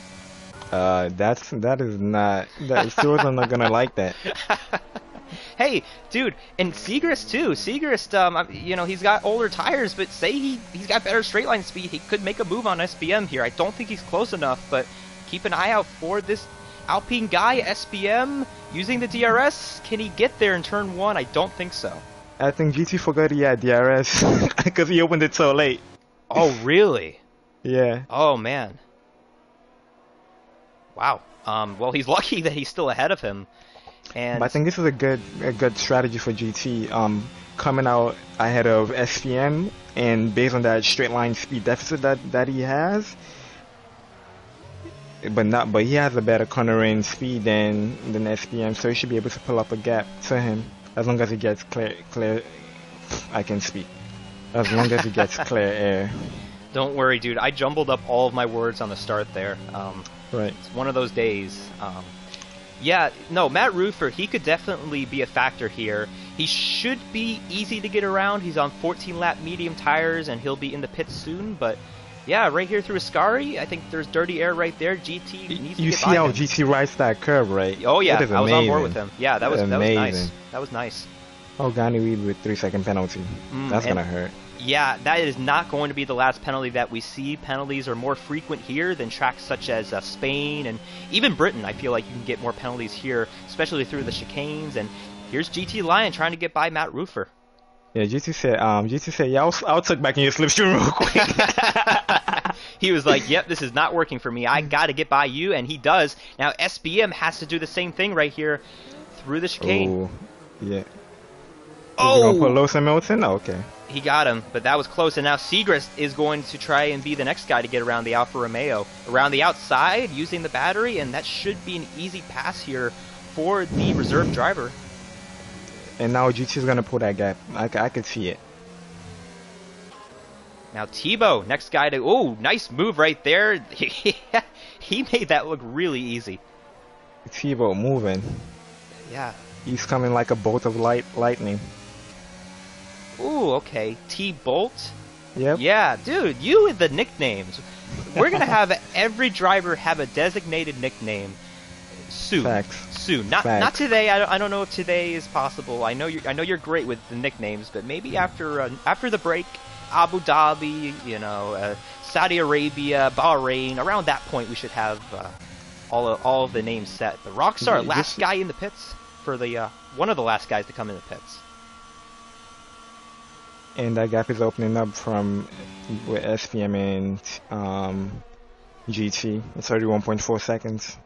that is not. Stewards are not gonna like that. Hey, dude, and Segrist too. Segrist, he's got older tires, but say he's got better straight line speed, he could make a move on SPM here. I don't think he's close enough, but keep an eye out for this Alpine guy, SPM, using the DRS. Can he get there in turn 1? I don't think so. I think GT forgot he had DRS because he opened it so late. Oh, really? Yeah. Oh, man. Wow. Well, he's lucky that he's still ahead of him. And But I think this is a good strategy for GT. Coming out ahead of SPM, and based on that straight line speed deficit that he has, but he has a better cornering speed than SPM, so he should be able to pull up a gap to him as long as he gets clear. I can speak. As long as he gets clear air. don't worry, dude. I jumbled up all of my words on the start there. Right. It's one of those days. Yeah, no, Matt Ruffer, he could definitely be a factor here. He should be easy to get around. He's on 14-lap medium tires, and he'll be in the pits soon. But yeah, right here through Ascari, I think there's dirty air right there. GT needs to You get see by how him. GT rides that curve, right? Oh yeah, That is I was on board amazing. with him. Yeah, that was Amazing. nice. That was nice. Oh, Gani Weed with 3-second penalty. That's and- gonna hurt. Yeah, that is not going to be the last penalty that we see. Penalties are more frequent here than tracks such as Spain and even Britain. I feel like you can get more penalties here, especially through the chicanes. And here's GT Lion trying to get by Matt Ruffer. Yeah, GT said, yeah, I'll tuck back in your slipstream real quick. He was like, yep, this is not working for me. I got to get by you, and he does. Now SBM has to do the same thing right here through the chicane. Oh, yeah. Oh! You gonna put Lewis Hamilton? Oh, okay. He got him, but that was close. And now Segrist is going to try and be the next guy to get around the Alfa Romeo. Around the outside, using the battery, and that should be an easy pass here for the reserve driver. And now GT's gonna pull that gap. I could see it. Now Tebow, next guy to... Oh, nice move right there. He made that look really easy. Tebow moving. Yeah. He's coming like a bolt of lightning. Ooh, okay. T-Bolt. Yep. Yeah, dude, you with the nicknames. We're gonna have every driver have a designated nickname soon. Facts. Soon. Not Facts. today. I don't know if today is possible. I know you're great with the nicknames, but maybe after the break, Abu Dhabi, Saudi Arabia, Bahrain. Around that point, we should have all of the names set. But Rockstar, last guy in the pits for the one of the last guys to come in the pits. And that gap is opening up from with SPM and GT. It's already 1.4 seconds.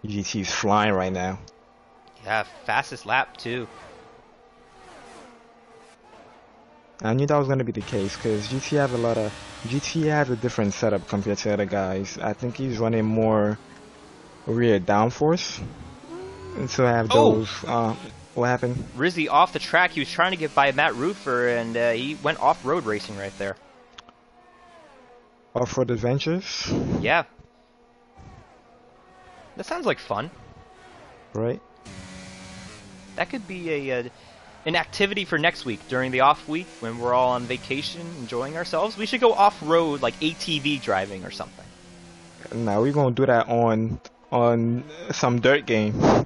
GT is flying right now. Yeah, fastest lap too. I knew that was going to be the case because GT has a different setup compared to other guys. I think he's running more rear downforce, and so I have those. What happened? Rizzy off the track. He was trying to get by Matt Roofer, and he went off-road racing right there. Off-road adventures? Yeah. That sounds like fun. Right. That could be an activity for next week during the off week when we're all on vacation enjoying ourselves. We should go off-road, like ATV driving or something. Now we're gonna do that on some dirt game.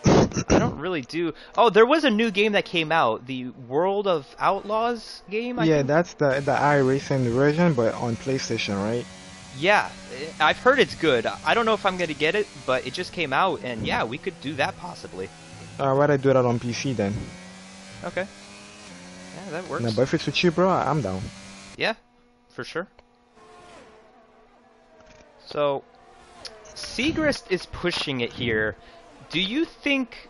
I don't really do. Oh, there was a new game that came out, the World of Outlaws game. I think. That's the iRacing version, but on PlayStation, right? Yeah, I've heard it's good. I don't know if I'm gonna get it, but it just came out, and yeah, we could do that possibly. Why would I do that on PC then? Okay. Yeah, that works. No, but if it's with you, bro, I'm down. Yeah, for sure. So, Segrist is pushing it here. Do you think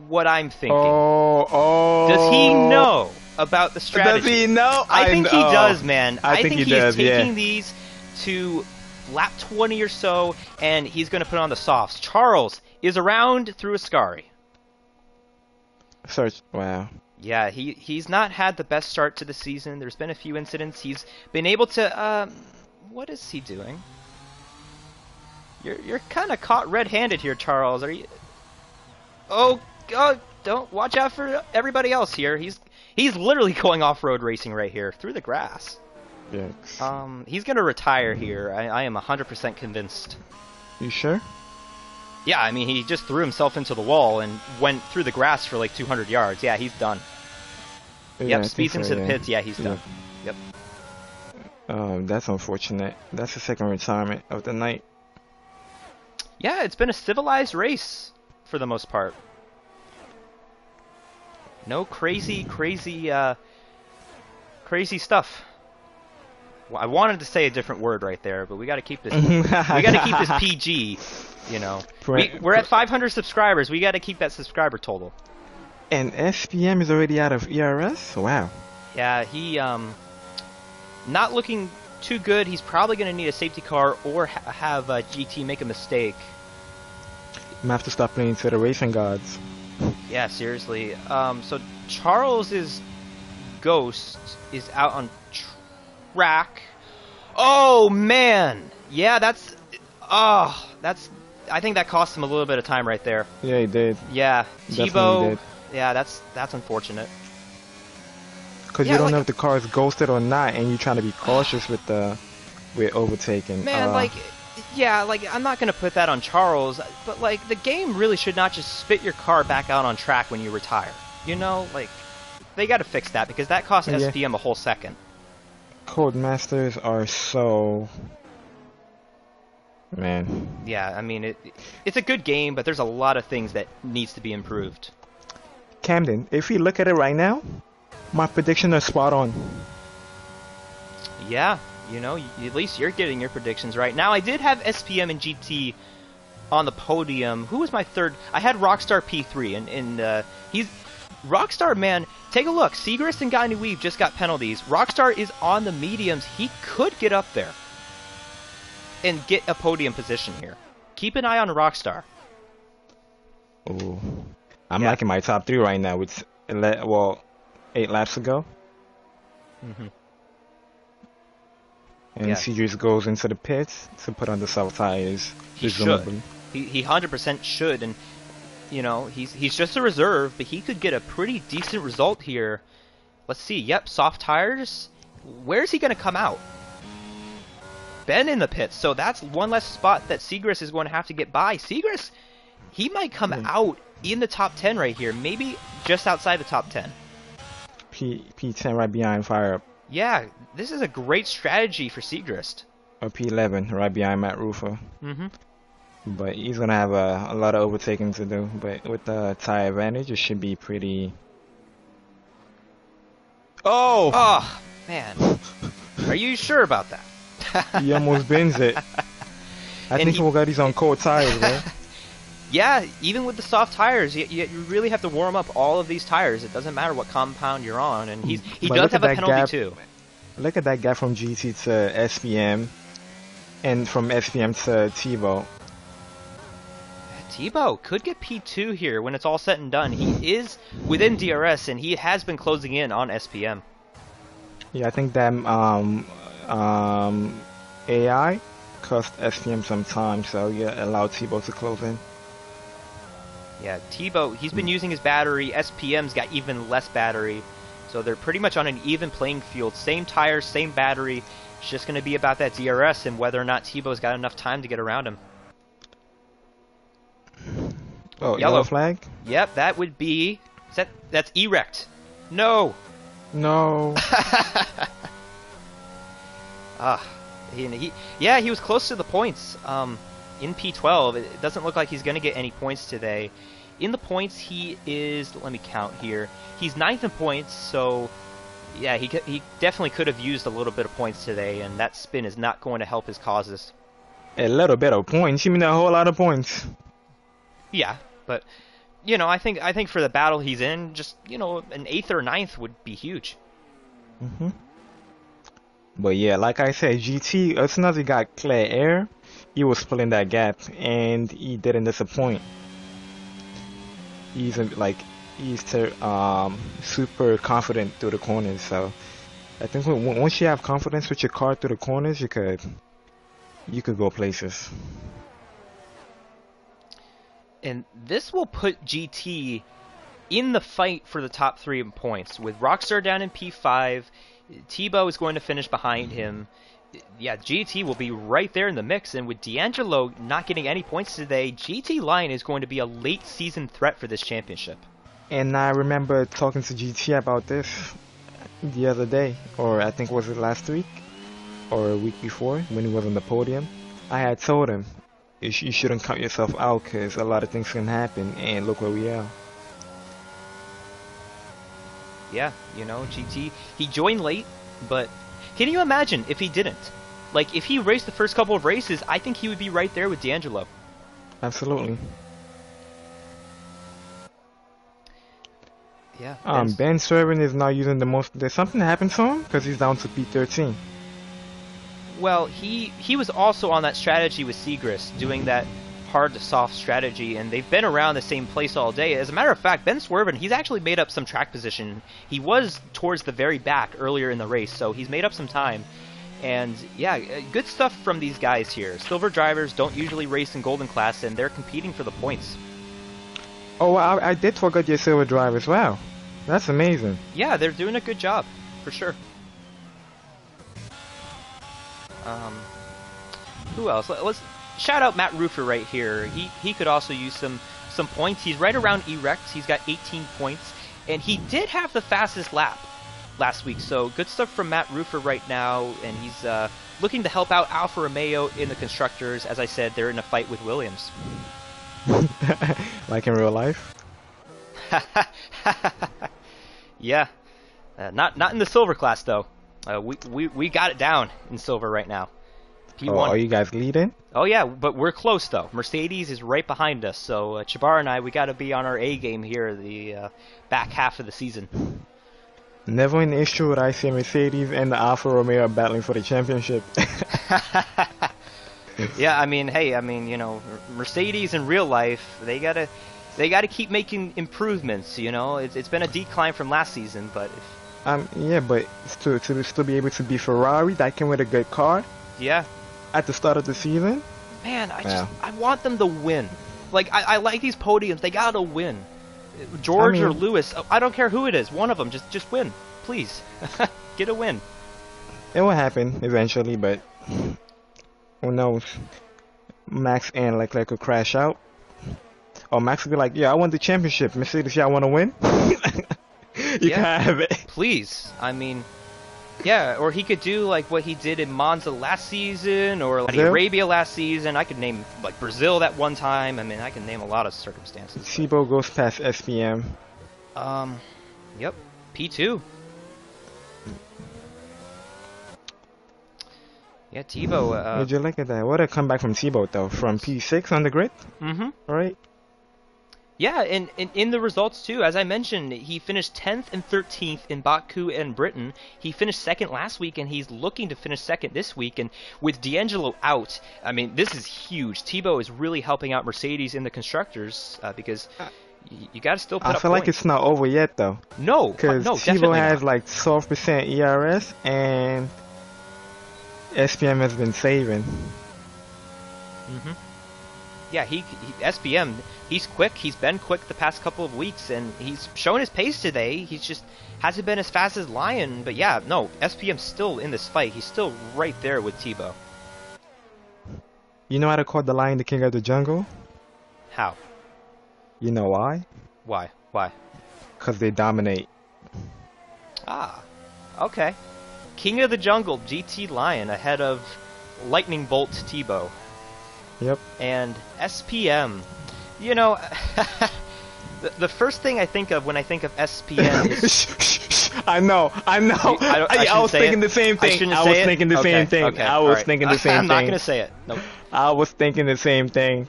what I'm thinking? Does he know about the strategy? Does he know? I think he does, man. I think he is does, taking these to lap 20 or so, and he's going to put on the softs. Charles is around through Ascari. Wow. Yeah, he's not had the best start to the season. There's been a few incidents. He's been able to... what is he doing? You're kind of caught red-handed here, Charles. Are you... Oh, don't watch out for everybody else here. He's literally going off-road racing right here through the grass. Yes. He's gonna retire here. I am 100% convinced. You sure? Yeah, I mean he just threw himself into the wall and went through the grass for like 200 yards. Yeah, he's done. Yeah, yep, speeds into the pits. Yeah, he's done. Yep. That's unfortunate. That's the second retirement of the night. Yeah, it's been a civilized race for the most part. No crazy stuff. Well, I wanted to say a different word right there, but we got to keep this. We got to keep this PG. We're at 500 subscribers. We got to keep that subscriber total. And SPM is already out of ERS. Wow. Yeah, he not looking too good. He's probably going to need a safety car or have GT make a mistake. I'm gonna have to stop playing to the racing gods. Yeah, seriously. So Charles's Ghost is out on track. Oh man, yeah, that's. I think that cost him a little bit of time right there. Yeah, he did. Yeah, Definitely Tebow. did. Yeah, that's unfortunate. Because you don't know if the car is ghosted or not, and you're trying to be cautious with overtaking. Man, I'm not gonna put that on Charles, but like the game really should not just spit your car back out on track when you retire. They got to fix that because that cost SPM a whole second. Codemasters are so... Man. Yeah, I mean, it's a good game, but there's a lot of things that needs to be improved. Camden, if we look at it right now, my prediction is spot on. Yeah, at least you're getting your predictions right. Now, I did have SPM and GT on the podium. Who was my third? I had Rockstar P3, and he's... Rockstar, man, take a look. Segrist and Guy Weave just got penalties. Rockstar is on the mediums. He could get up there and get a podium position here. Keep an eye on Rockstar. Ooh. I'm liking my top 3 right now with 8 laps ago. Mm-hmm. And Segrist goes into the pits to put on the soft tires. He should. He 100% should, and he's just a reserve, but he could get a pretty decent result here. Let's see. Yep, soft tires. where's he going to come out? Ben in the pits, so that's one less spot that Segrist is going to have to get by. Segrist, he might come out in the top 10 right here, maybe just outside the top 10. P10 right behind Fire Up. Yeah, this is a great strategy for Segrist. Or P11 right behind Matt Rufo. Mm-hmm. But he's going to have a lot of overtaking to do. But with the tire advantage, it should be pretty... Oh! Oh, man. Are you sure about that? He almost bends it. I think he forgot he's on cold tires, right? Yeah, even with the soft tires, you really have to warm up all of these tires. It doesn't matter what compound you're on, and he does have a penalty too. Look at that gap from GT to SPM, and from SPM to Tebow. Tebow could get P2 here when it's all said and done. He is within DRS, and he has been closing in on SPM. Yeah, I think that AI cost SPM some time, so yeah, allowed Tebow to close in. Yeah, Tebow, he's been using his battery. SPM's got even less battery. So they're pretty much on an even playing field. Same tires, same battery. It's just going to be about that DRS and whether or not Tebow's got enough time to get around him. Oh, yellow flag? Yep, that would be... That's erect. No! No. He was close to the points. In P12, it doesn't look like he's going to get any points today. In the points, he is, let me count here, he's 9th in points, so yeah, he definitely could have used a little bit of points today, and that spin is not going to help his causes. A little bit of points? You mean a whole lot of points? Yeah, but, you know, I think for the battle he's in, just, you know, an 8th or 9th would be huge. Mm-hmm. But yeah, like I said, GT, as soon as he got clear air, he was filling that gap, and he didn't disappoint. He's super confident through the corners. So I think once you have confidence with your car through the corners, you could go places. And this will put GT in the fight for the top 3 in points. With Rockstar down in P5, Tebow is going to finish behind him. Yeah, GT will be right there in the mix, and with D'Angelo not getting any points today, GT Line is going to be a late season threat for this championship. And I remember talking to GT about this the other day, or I think was it last week, or a week before, when he was on the podium. I had told him, you shouldn't count yourself out, because a lot of things can happen, and look where we are. Yeah, you know, GT, he joined late, but can you imagine if he didn't? Like, if he raced the first couple of races, I think he would be right there with D'Angelo. Absolutely. Yeah. Ben Swerven is now using the most... There's something that happened to him? Because he's down to P13. Well, he was also on that strategy with Segrist, doing that hard to soft strategy, and they've been around the same place all day. As a matter of fact, Ben Swerven, he's actually made up some track position. He was towards the very back earlier in the race, so he's made up some time. And yeah, good stuff from these guys here. Silver drivers don't usually race in Golden Class, and they're competing for the points. Oh, I did forget your silver drivers. Wow, that's amazing. Yeah, they're doing a good job, for sure. Who else? Let's shout out Matt Ruffer right here. He could also use some points. He's right around erect. He's got 18 points, and he did have the fastest lap last week. So good stuff from Matt Ruffer right now, and he's looking to help out Alfa Romeo in the constructors. As I said, they're in a fight with Williams. Like in real life? Yeah, not in the silver class though. We got it down in silver right now. P1. Oh, are you guys leading? Oh yeah, but we're close though. Mercedes is right behind us, so Chabar and I, we got to be on our A game here the back half of the season. Never an issue would I say Mercedes and the Alfa Romeo are battling for the championship. Yeah, I mean, hey, you know, Mercedes in real life, they gotta keep making improvements. You know, it's been a decline from last season, but yeah, but to still be able to be Ferrari that came with a good car. Yeah. At the start of the season. Man, I want them to win. Like I like these podiums. They gotta win. George or Lewis, I don't care who it is. One of them, just win, please. Get a win. It will happen eventually, but who knows? Max and Leclerc could crash out. Or Max would be like, yeah, I won the championship. Mercedes, y'all want to win? You can have it. Please. I mean, yeah, or he could do like what he did in Monza last season, or like Arabia last season. I could name like Brazil that one time. I mean, I can name a lot of circumstances. Tebow goes past SPM. Yep, P2. Yeah, Tebow. Would you look at that? What a comeback from Tebow though, from P6 on the grid. Mm-hmm. Right. Yeah, and in the results too, as I mentioned, he finished 10th and 13th in Baku and Britain. He finished second last week, and he's looking to finish second this week. And with D'Angelo out, I mean, this is huge. Tebow is really helping out Mercedes in the constructors because you got to still put up I feel points. like it's not over yet though. No, because Tebow has like 12% ERS, and SPM has been saving. Mm-hmm. Yeah, he SPM, he's quick. He's been quick the past couple of weeks, and he's shown his pace today. He's just hasn't been as fast as Lion. But yeah, no, SPM's still in this fight. He's still right there with Tebow. You know how to call the Lion the king of the jungle? How? You know why? Why? Why? Because they dominate. Ah, okay. King of the jungle, GT Lion, ahead of Lightning Bolt Tebow. Yep. And SPM, you know, the first thing I think of when I think of SPM is... I know. I was thinking the same thing. I was thinking the same thing. I was thinking the same thing. I'm not going to say it. Nope. I was thinking the same thing.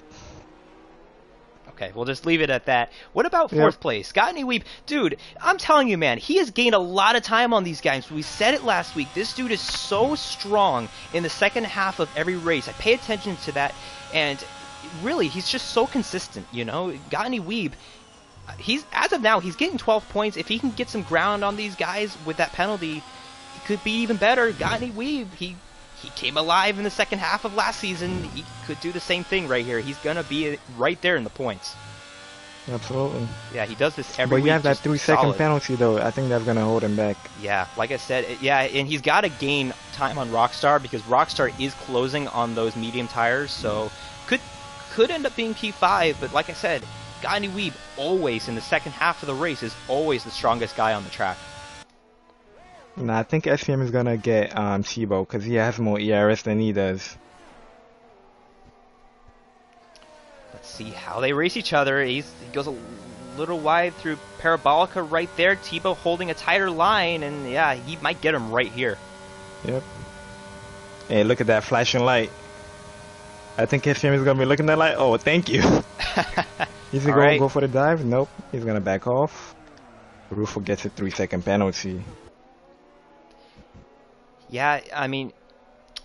Okay, we'll just leave it at that. What about fourth place? Gottney Weeb. Dude, I'm telling you, man, he has gained a lot of time on these games. We said it last week. This dude is so strong in the second half of every race. I pay attention to that, and really, he's just so consistent, you know? Gottney Weeb, as of now, he's getting 12 points. If he can get some ground on these guys with that penalty, it could be even better. Gottney Weeb, he came alive in the second half of last season. He could do the same thing right here. He's going to be right there in the points. Absolutely. Yeah, he does this every week. But you have that 3-second penalty, though. I think that's going to hold him back. Yeah, like I said, and he's got to gain time on Rockstar because Rockstar is closing on those medium tires, so could end up being P5, but like I said, Gottney Weeb always in the second half of the race is always the strongest guy on the track. Nah, I think SPM is going to get Tebow because he has more ERS than he does. Let's see how they race each other. He goes a little wide through Parabolica right there. Tebow holding a tighter line, and yeah, he might get him right here. Yep. Hey, look at that flashing light. I think SPM is going to be looking at that light. Oh, thank you. Is he going to go for the dive? Nope. He's going to back off. Rufo gets a 3-second penalty. Yeah, I mean,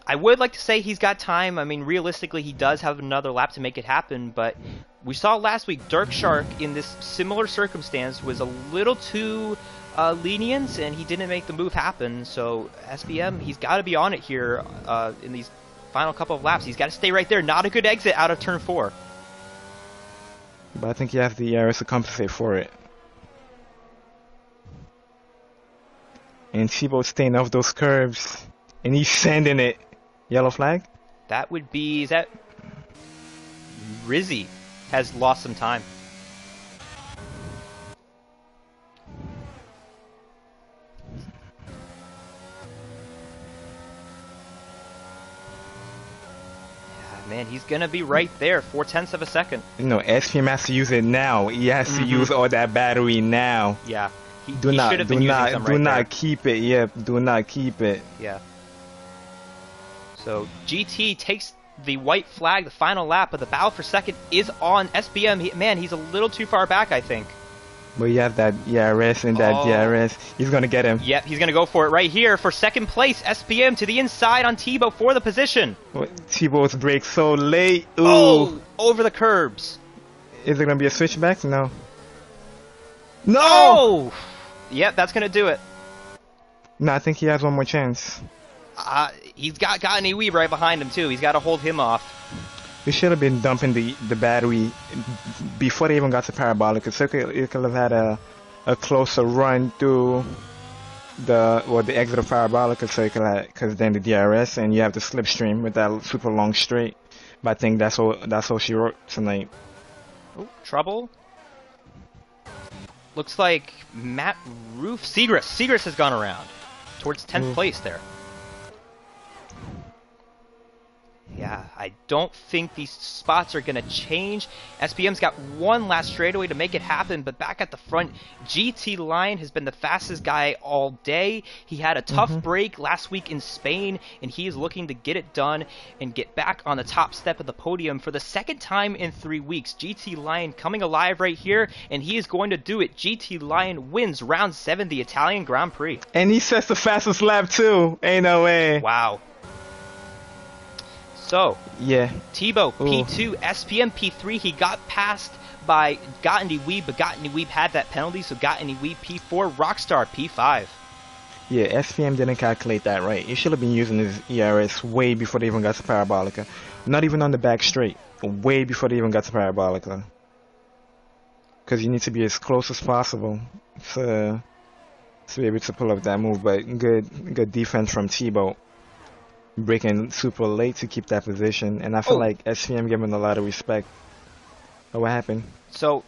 I would like to say he's got time. I mean, realistically, he does have another lap to make it happen, but we saw last week Dirk Shark in this similar circumstance was a little too lenient, and he didn't make the move happen. So SPM, he's got to be on it here in these final couple of laps. He's got to stay right there. Not a good exit out of turn 4. But I think he has the ERS to compensate for it. And Tebow's staying off those curves. And he's sending it. Yellow flag? That would be... Is that... Rizzy has lost some time. Yeah, man, he's going to be right there. 0.4 of a second. You know, SPM has to use it now. He has to use all that battery now. Yeah. Do not keep it. Yep, do not keep it. Yeah. So GT takes the white flag, the final lap, but the battle for second is on SPM. Man, he's a little too far back, I think. But you have that ERS and that DRS. He's going to get him. Yep, he's going to go for it right here for second place. SPM to the inside on Tebow for the position. Tebow's brake so late. Ooh. Oh, over the curbs. Is it going to be a switchback? No. No! Oh! Yep, that's going to do it. No, I think he has one more chance. He's got Gottney Weeb right behind him, too. He's got to hold him off. We should have been dumping the battery before they even got to Parabolic. So it could have had a closer run through. the exit of Parabolica circle because then the DRS and you have the slipstream with that super long straight. But I think that's all she wrote tonight. Oh, trouble. Looks like Matt Roof. Segrist has gone around towards 10th place there. Yeah, I don't think these spots are going to change. SPM's got one last straightaway to make it happen, but back at the front, GT Lion has been the fastest guy all day. He had a tough break last week in Spain, and he is looking to get it done and get back on the top step of the podium for the second time in 3 weeks. GT Lion coming alive right here, and he is going to do it. GT Lion wins round 7, the Italian Grand Prix. And he sets the fastest lap too. Ain't no way. Wow. So, yeah, Tebow, P2, SPM, P3. He got passed by Gottany Weeb, but Gottany Weeb had that penalty, so Gottany Weeb, P4, Rockstar, P5. Yeah, SPM didn't calculate that right. He should have been using his ERS way before they even got to Parabolica. Not even on the back straight, way before they even got to Parabolica. Because you need to be as close as possible to be able to pull up that move, but good defense from Tebow. Breaking super late to keep that position, and I feel like SPM giving a lot of respect. Oh, what happened? So,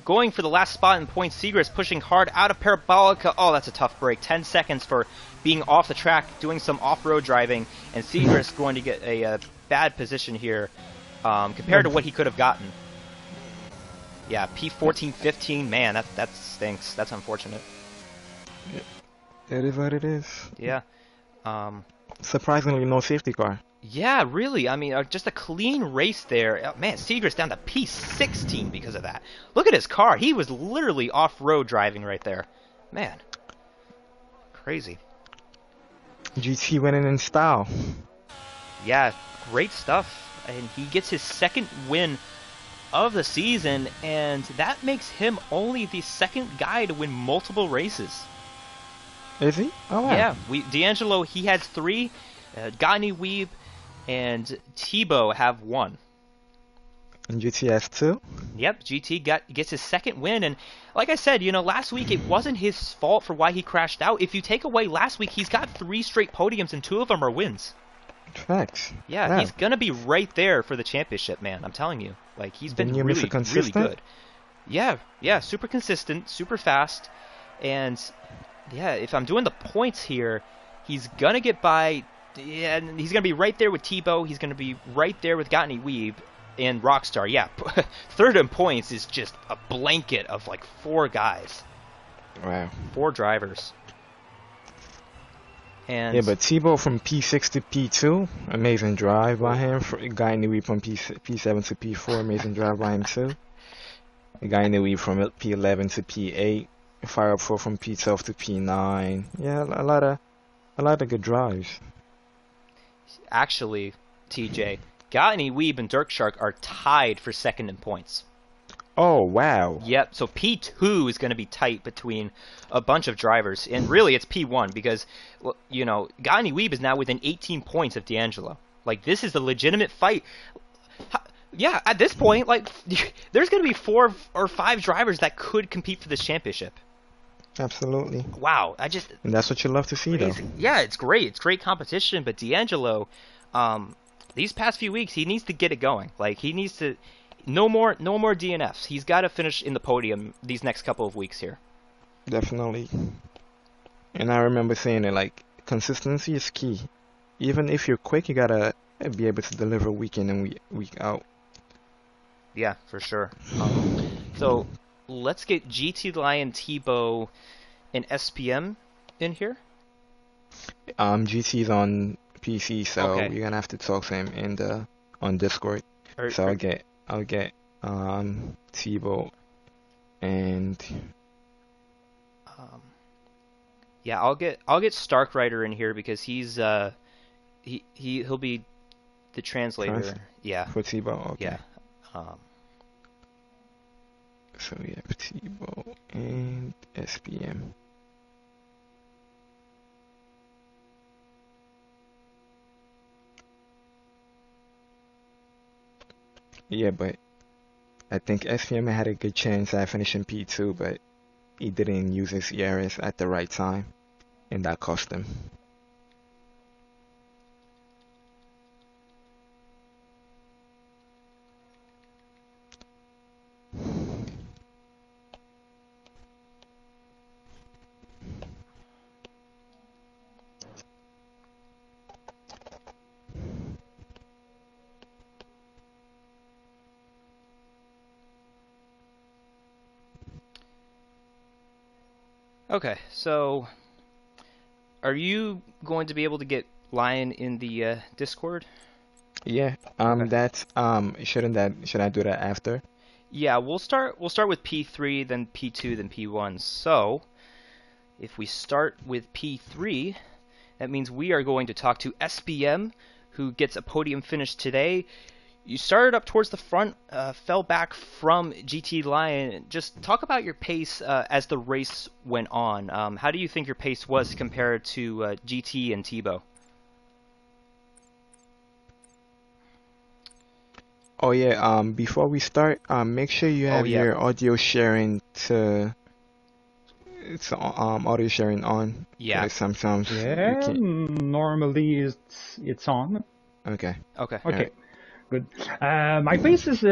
going for the last spot in points, Segrist pushing hard out of Parabolica. Oh, that's a tough break. 10 seconds for being off the track, doing some off-road driving, and Segrist going to get a bad position here compared to what he could have gotten. Yeah, P14, 15, man, that stinks. That's unfortunate. It is what it is. Yeah. Surprisingly, no safety car. Yeah, really. I mean, just a clean race there. Man, Segrist down to P16 because of that. Look at his car. He was literally off-road driving right there. Man. Crazy. GT winning in style. Yeah, great stuff. And he gets his second win of the season, and that makes him only the second guy to win multiple races. Is he? Oh, wow. Yeah, D'Angelo, he has 3. Gottany Weeb and Tebow have 1. And GT has 2? Yep, GT gets his second win, and like I said, last week it wasn't his fault for why he crashed out. If you take away last week, he's got 3 straight podiums, and 2 of them are wins. Facts. Yeah, he's gonna be right there for the championship, man. I'm telling you, like he's been really good. Yeah, super consistent, super fast, and yeah, if I'm doing the points here, he's gonna get by. Yeah, and he's gonna be right there with Tebow. He's gonna be right there with Gottany Weeb and Rockstar. Yeah, third in points is just a blanket of like 4 guys. Wow. 4 drivers. And yeah, but Tebow from P6 to P2, amazing drive by him. Gottany Weeb from P7 to P4, amazing drive by him too. Gottany Weeb from P11 to P8. Fire up 4 from P12 to P9. Yeah, a lot of good drives. Actually, TJ, Gottany Weeb and Dirkshark are tied for second in points. Oh, wow. Yep, so P2 is going to be tight between a bunch of drivers. And really, it's P1 because, Gottany Weeb is now within 18 points of D'Angelo. Like, this is a legitimate fight. Yeah, at this point, like, there's going to be 4 or 5 drivers that could compete for this championship. Absolutely. Wow, and that's what you love to see, though. Yeah, it's great. It's great competition, but D'Angelo, these past few weeks, he needs to get it going. Like, he needs to... No more DNFs. He's got to finish in the podium these next couple of weeks here. Definitely. And I remember saying it, like, consistency is key. Even if you're quick, you got to be able to deliver week in and week out. Yeah, for sure. So... Let's get GT Lion, Tebow, and SPM in here. GT's on PC, so you're gonna have to talk to him on Discord. So I'll get Tebow and yeah, I'll get Stark Rider in here because he's he'll be the translator. Yeah. For Tebow. Okay. Yeah. So we have Tebow and SPM. Yeah, but I think SPM had a good chance at finishing P2, but he didn't use his ERS at the right time. and that cost him. Okay, so are you going to be able to get Lion in the Discord? Yeah, Okay. should I do that after? Yeah, we'll start with P3, then P2, then P1. So, if we start with P3, that means we are going to talk to SBM, who gets a podium finish today. You started up towards the front, fell back from GT Lion. Just talk about your pace as the race went on. How do you think your pace was compared to GT and Tebow? Oh yeah, before we start, make sure you Oh have yeah, your audio sharing to it's audio sharing on yeah. because sometimes you Yeah, can't. normally it's on. Okay, Okay. all Okay, right. good. My pace is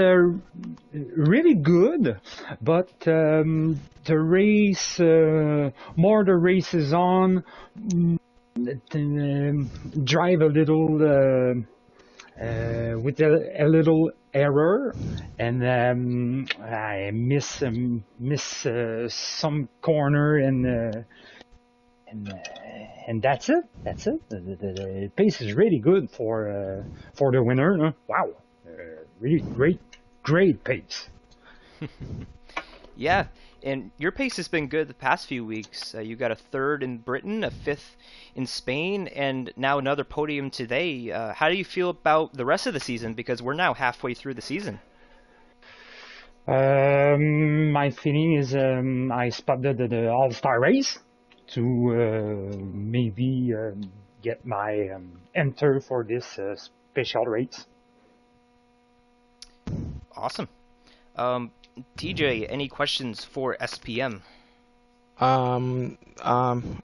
really good, but more the race is on, drive a little with a little error, and I miss some corner and that's it. That's it. The pace is really good for the winner. Huh? Wow, really great pace. Yeah, and your pace has been good the past few weeks. You got a third in Britain, a fifth in Spain, and now another podium today. How do you feel about the rest of the season? Because we're now halfway through the season. My feeling is I spotted the All-Star race to maybe get my enter for this special race. Awesome. Um, TJ, any questions for SPM? Um, um,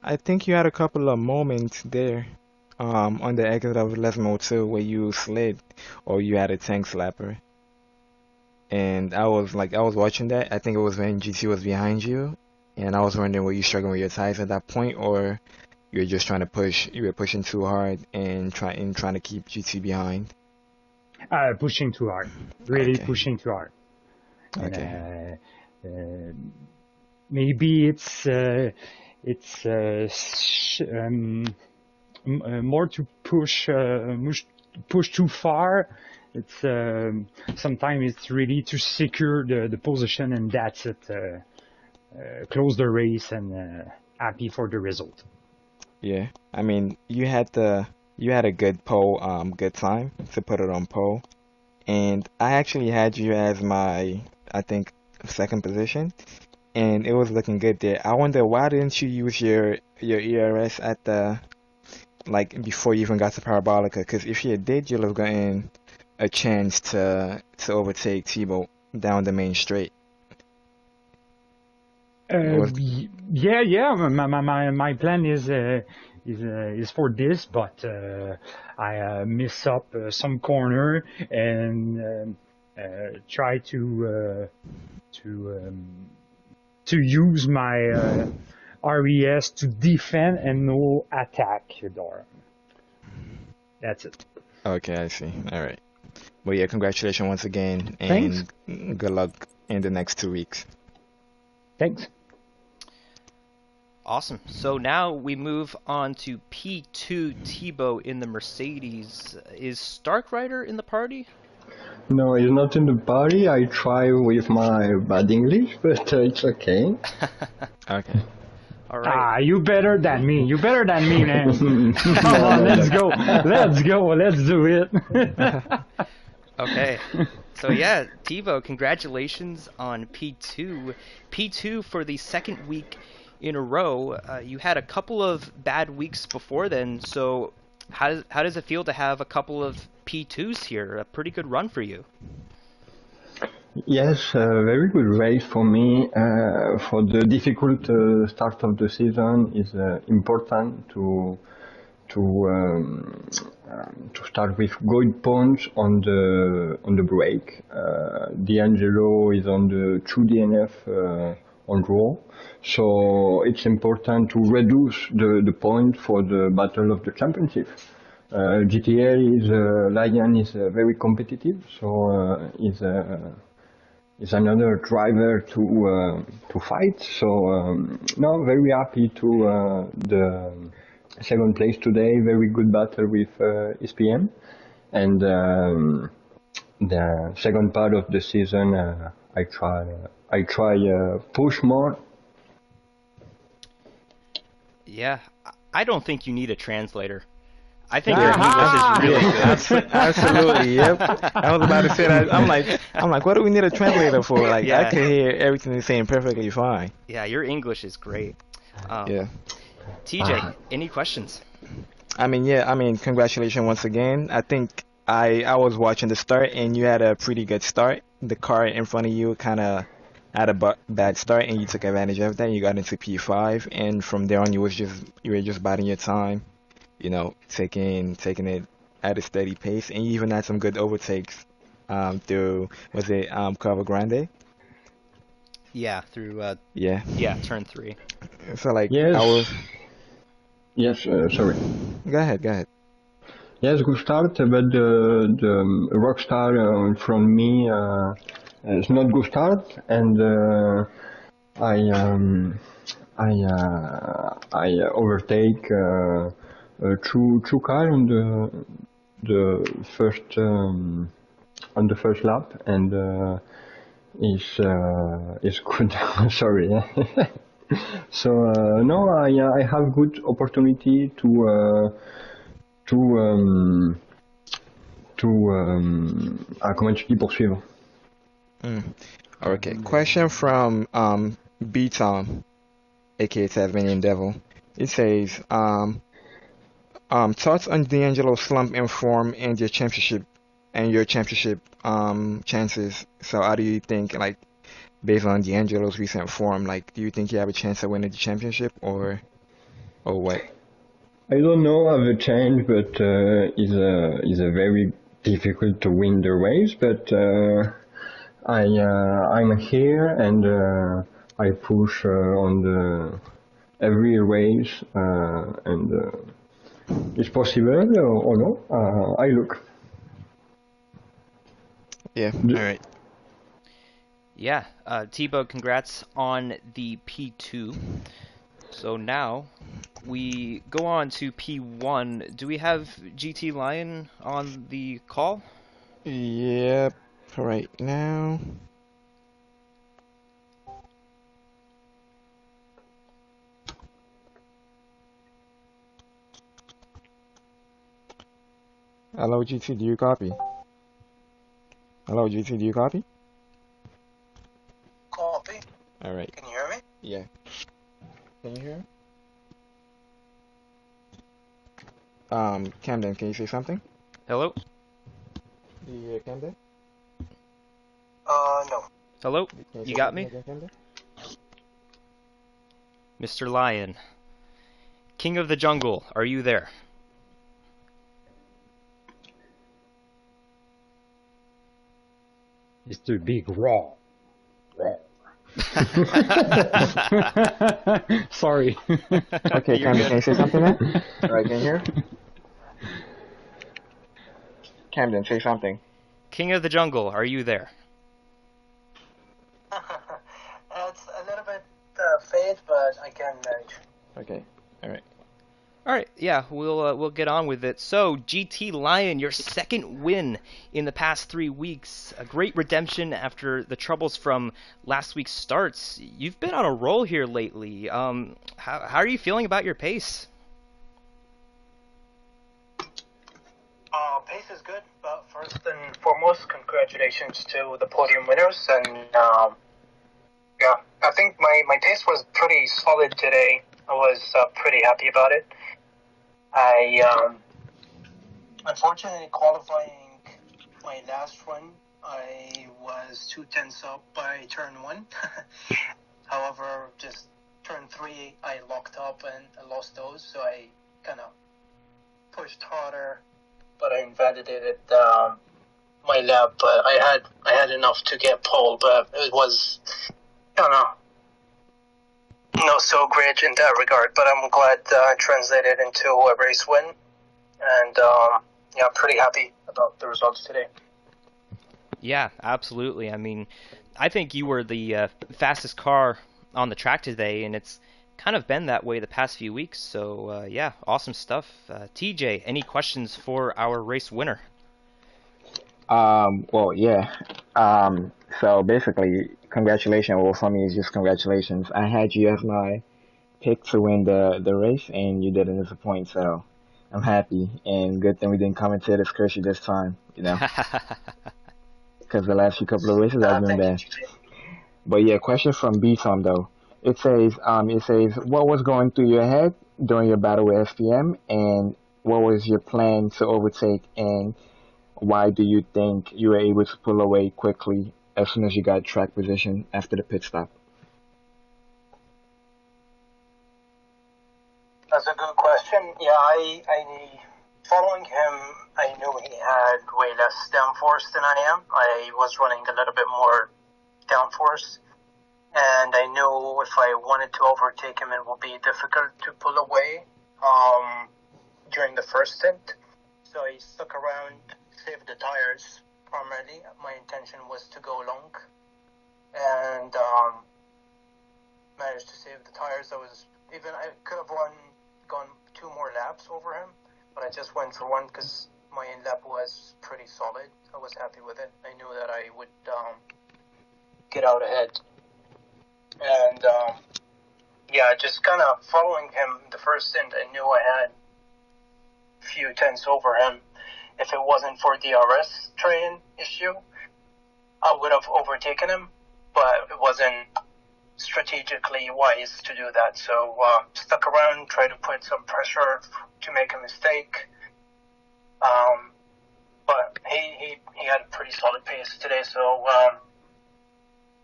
I think you had a couple of moments there, on the exit of Lesmo too, where you slid or you had a tank slapper, and I was watching that. I think it was when GT was behind you, and I was wondering were you struggling with your tires at that point, or you were just trying to push, you were pushing too hard and trying to keep GT behind. Pushing too hard, really Okay, pushing too hard, and okay, maybe it's more to push too far. It's sometimes it's really to secure the position, and that's it. Close the race and happy for the result. yeah. I mean, you had a good pole, good time to put it on pole. And I actually had you as my, I think, second position, and it was looking good there. I wonder why didn't you use your ERS at the like before you even got to Parabolica? Because if you did, you'd have gotten a chance to overtake Tebow down the main straight. It was Yeah. My plan is for this, but I miss up some corner and try to use my RES to defend and no attack door. That's it. okay. I see. All right. Well, yeah. Congratulations once again, Thanks. and good luck in the next 2 weeks. Thanks. Awesome. So now we move on to P2 Tebow in the Mercedes. Is Starkrider in the party? No, it's not in the party. I try with my bad English, but it's okay. Okay. All right. You better than me. You better than me, man. Come No, on, no, let's no. go. Let's go. Let's do it. Okay. So yeah, Tebow, congratulations on P2. P2 for the second week in a row. You had a couple of bad weeks before then, so how does it feel to have a couple of P2s here? A pretty good run for you. Yes, very good race for me. For the difficult start of the season, is important to start with good points on the break. D'Angelo is on the 2 DNF on draw, so it's important to reduce the point for the battle of the championship. GTL Lion is very competitive, so is another driver to fight. So no, very happy to the second place today. Very good battle with SPM, and the second part of the season I try push more. Yeah, I don't think you need a translator. I think your English is really good. Absolutely, yep. I was about to say that. I'm like, what do we need a translator for? Like, Yeah. I can hear everything you're saying perfectly fine. Yeah, your English is great. Yeah. TJ, any questions? I mean, congratulations once again. I think I was watching the start, and you had a pretty good start. The car in front of you kind of had a bad start, and you took advantage of that. You got into P5, and from there on, you were just biding your time. You know, taking it at a steady pace, and you even had some good overtakes through, was it Cava Grande? Yeah, through Yeah. turn 3. So like Yes. I was. Yes, sorry. Go ahead. Yes, good start, but the Rockstar in front of me is not good start, and I overtake two cars on the first on the first lap, and is good. Sorry. So no, I have good opportunity comment tu dis poursuivre? Okay. Question from B Tom, aka Tasmanian Devil. It says thoughts on D'Angelo's slump in form and your championship chances. So how do you think, like, based on D'Angelo's recent form, like, do you think you have a chance of winning the championship or what? I don't know of a chance, but is a very difficult to win the race. But I'm here and I push on the every race and it's possible or no. I look. Yeah. All right. Yeah, T-Bug, congrats on the P2. So now we go on to P1. Do we have GT Lion on the call? Yep. Right now. Hello, GT. Do you copy? Hello, GT. Do you copy? Copy. All right. Can you hear me? Yeah. Can you hear? Camden, can you say something? Hello? Do you hear Camden? No. Hello? Can You say got something me? again, Camden? Mr. Lion. King of the Jungle, are you there? Mr. Big Raw. Sorry. Okay, You're Camden, good. can you say something now? All right, can you hear? Camden, say something. King of the Jungle, are you there? It's a little bit faint, but I can manage. Okay, all right. All right, yeah, we'll get on with it. So, GT Lion, your second win in the past 3 weeks. A great redemption after the troubles from last week's starts. You've been on a roll here lately. How are you feeling about your pace? Pace is good, but first and foremost, congratulations to the podium winners. And yeah, I think my pace was pretty solid today. I was pretty happy about it. I unfortunately qualifying my last run I was 2 tenths up by turn 1. However, just turn 3, I locked up and I lost those, so I kind of pushed harder, but I invalidated my lap. But I had enough to get pole, but it was kind of not so great in that regard. But I'm glad I translated into a race win, and yeah, I'm pretty happy about the results today. Yeah, absolutely. I mean, I think you were the fastest car on the track today, and it's kind of been that way the past few weeks. So, yeah, awesome stuff. TJ, any questions for our race winner? Well, yeah. So basically, congratulations. Well, for me, it's just congratulations. I had you as my pick to win the race, and you didn't disappoint. So I'm happy, and good thing we didn't come into this curse this time. Because the last few couple of races I've been bad. But yeah, question from B Tom though. It says, what was going through your head during your battle with SPM, and what was your plan to overtake, and why do you think you were able to pull away quickly as soon as you got track position after the pit stop? That's a good question. Yeah, I following him, I knew he had way less downforce than I am. I was running a little bit more downforce, and I knew if I wanted to overtake him, it would be difficult to pull away during the first stint. So I stuck around, saved the tires primarily. My intention was to go long, and managed to save the tires. I could have gone 2 more laps over him, but I just went for one because my in-lap was pretty solid. I was happy with it. I knew that I would get out ahead. And yeah, just kind of following him the first stint, I knew I had a few tenths over him. If it wasn't for the RS train issue, I would have overtaken him, but it wasn't strategically wise to do that. So stuck around, tried to put some pressure to make a mistake. But he had a pretty solid pace today, so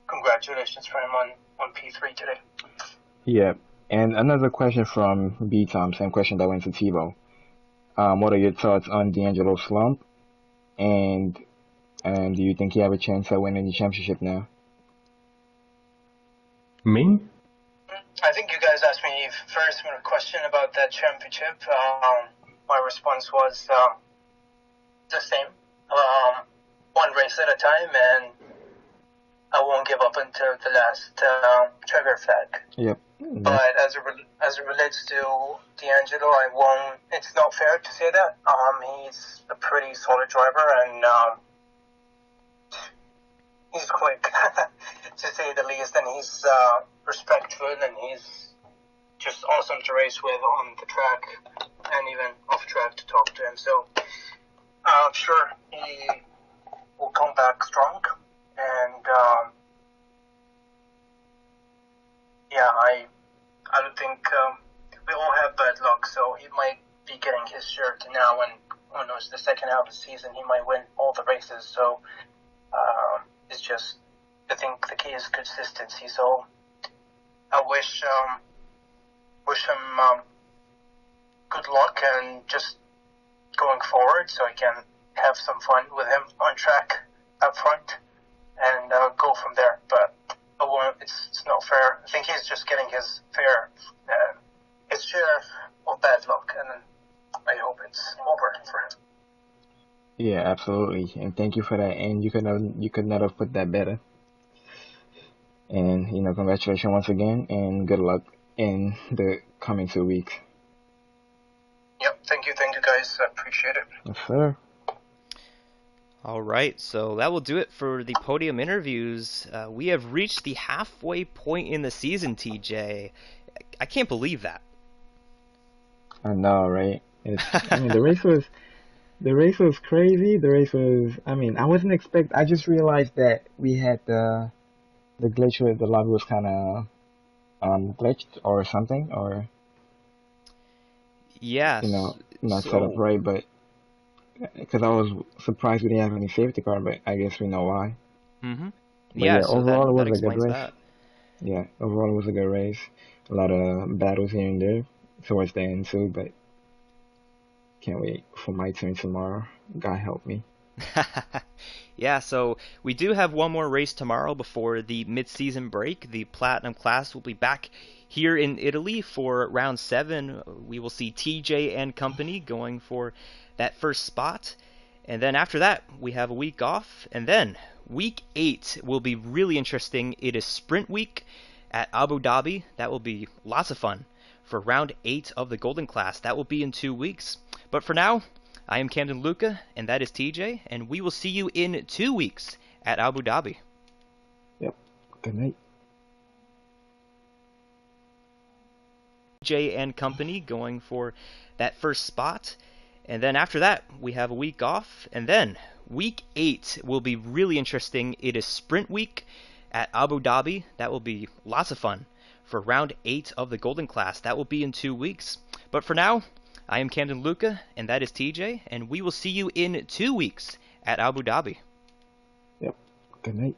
congratulations for him on P3 today. Yeah. And another question from B Tom, same question that went to Tebow. What are your thoughts on D'Angelo's slump? And do you think he have a chance at winning the championship now? Me? I think you guys asked me first a question about that championship. My response was the same. One race at a time, and I won't give up until the last trigger flag. Yep. But as it relates to D'Angelo, I won't. It's not fair to say that. He's a pretty solid driver, and he's quick, to say the least, and he's respectful, and he's just awesome to race with on the track and even off track to talk to him. So I'm sure he will come back strong, and yeah, I don't think we all have bad luck, so he might be getting his shirt now, and who knows, the second half of the season he might win all the races. So it's just, I think the key is consistency. So I wish him good luck and just going forward, so I can have some fun with him on track up front and go from there. But it's not fair. I think he's just getting his share of bad luck, and I hope it's over for him. Yeah, absolutely. And thank you for that. And you could not have put that better. And congratulations once again, and good luck in the coming 2 weeks. Yep, thank you guys. I appreciate it. Yes, sir. All right, so that will do it for the podium interviews. We have reached the halfway point in the season, TJ. I can't believe that. I know, right? The race was crazy. The race was. I wasn't I just realized that we had the glitch with the lobby was kind of glitched or something, or yeah, not set up right. But because I was surprised we didn't have any safety car, but I guess we know why. Mm-hmm. But Yeah, yeah, so overall it that was a good explains race. that. Yeah, overall it was a good race. A lot of battles here and there towards the end too, but can't wait for my turn tomorrow. God help me. Yeah, so we do have one more race tomorrow before the mid-season break. The Platinum class will be back here in Italy for round 7. We will see TJ and company going for that first spot. And then after that, we have a week off. And then week 8 will be really interesting. It is sprint week at Abu Dhabi. That will be lots of fun for round 8 of the Golden Class. That will be in 2 weeks. But for now, I am Camden Luca, and that is TJ, and we will see you in 2 weeks at Abu Dhabi. Yep. Good night. TJ and company going for that first spot. And then after that, we have a week off. And then week 8 will be really interesting. It is sprint week at Abu Dhabi. That will be lots of fun for round 8 of the Golden Class. That will be in 2 weeks. But for now, I am Camden Luca, and that is TJ, and we will see you in 2 weeks at Abu Dhabi. Yep. Good night.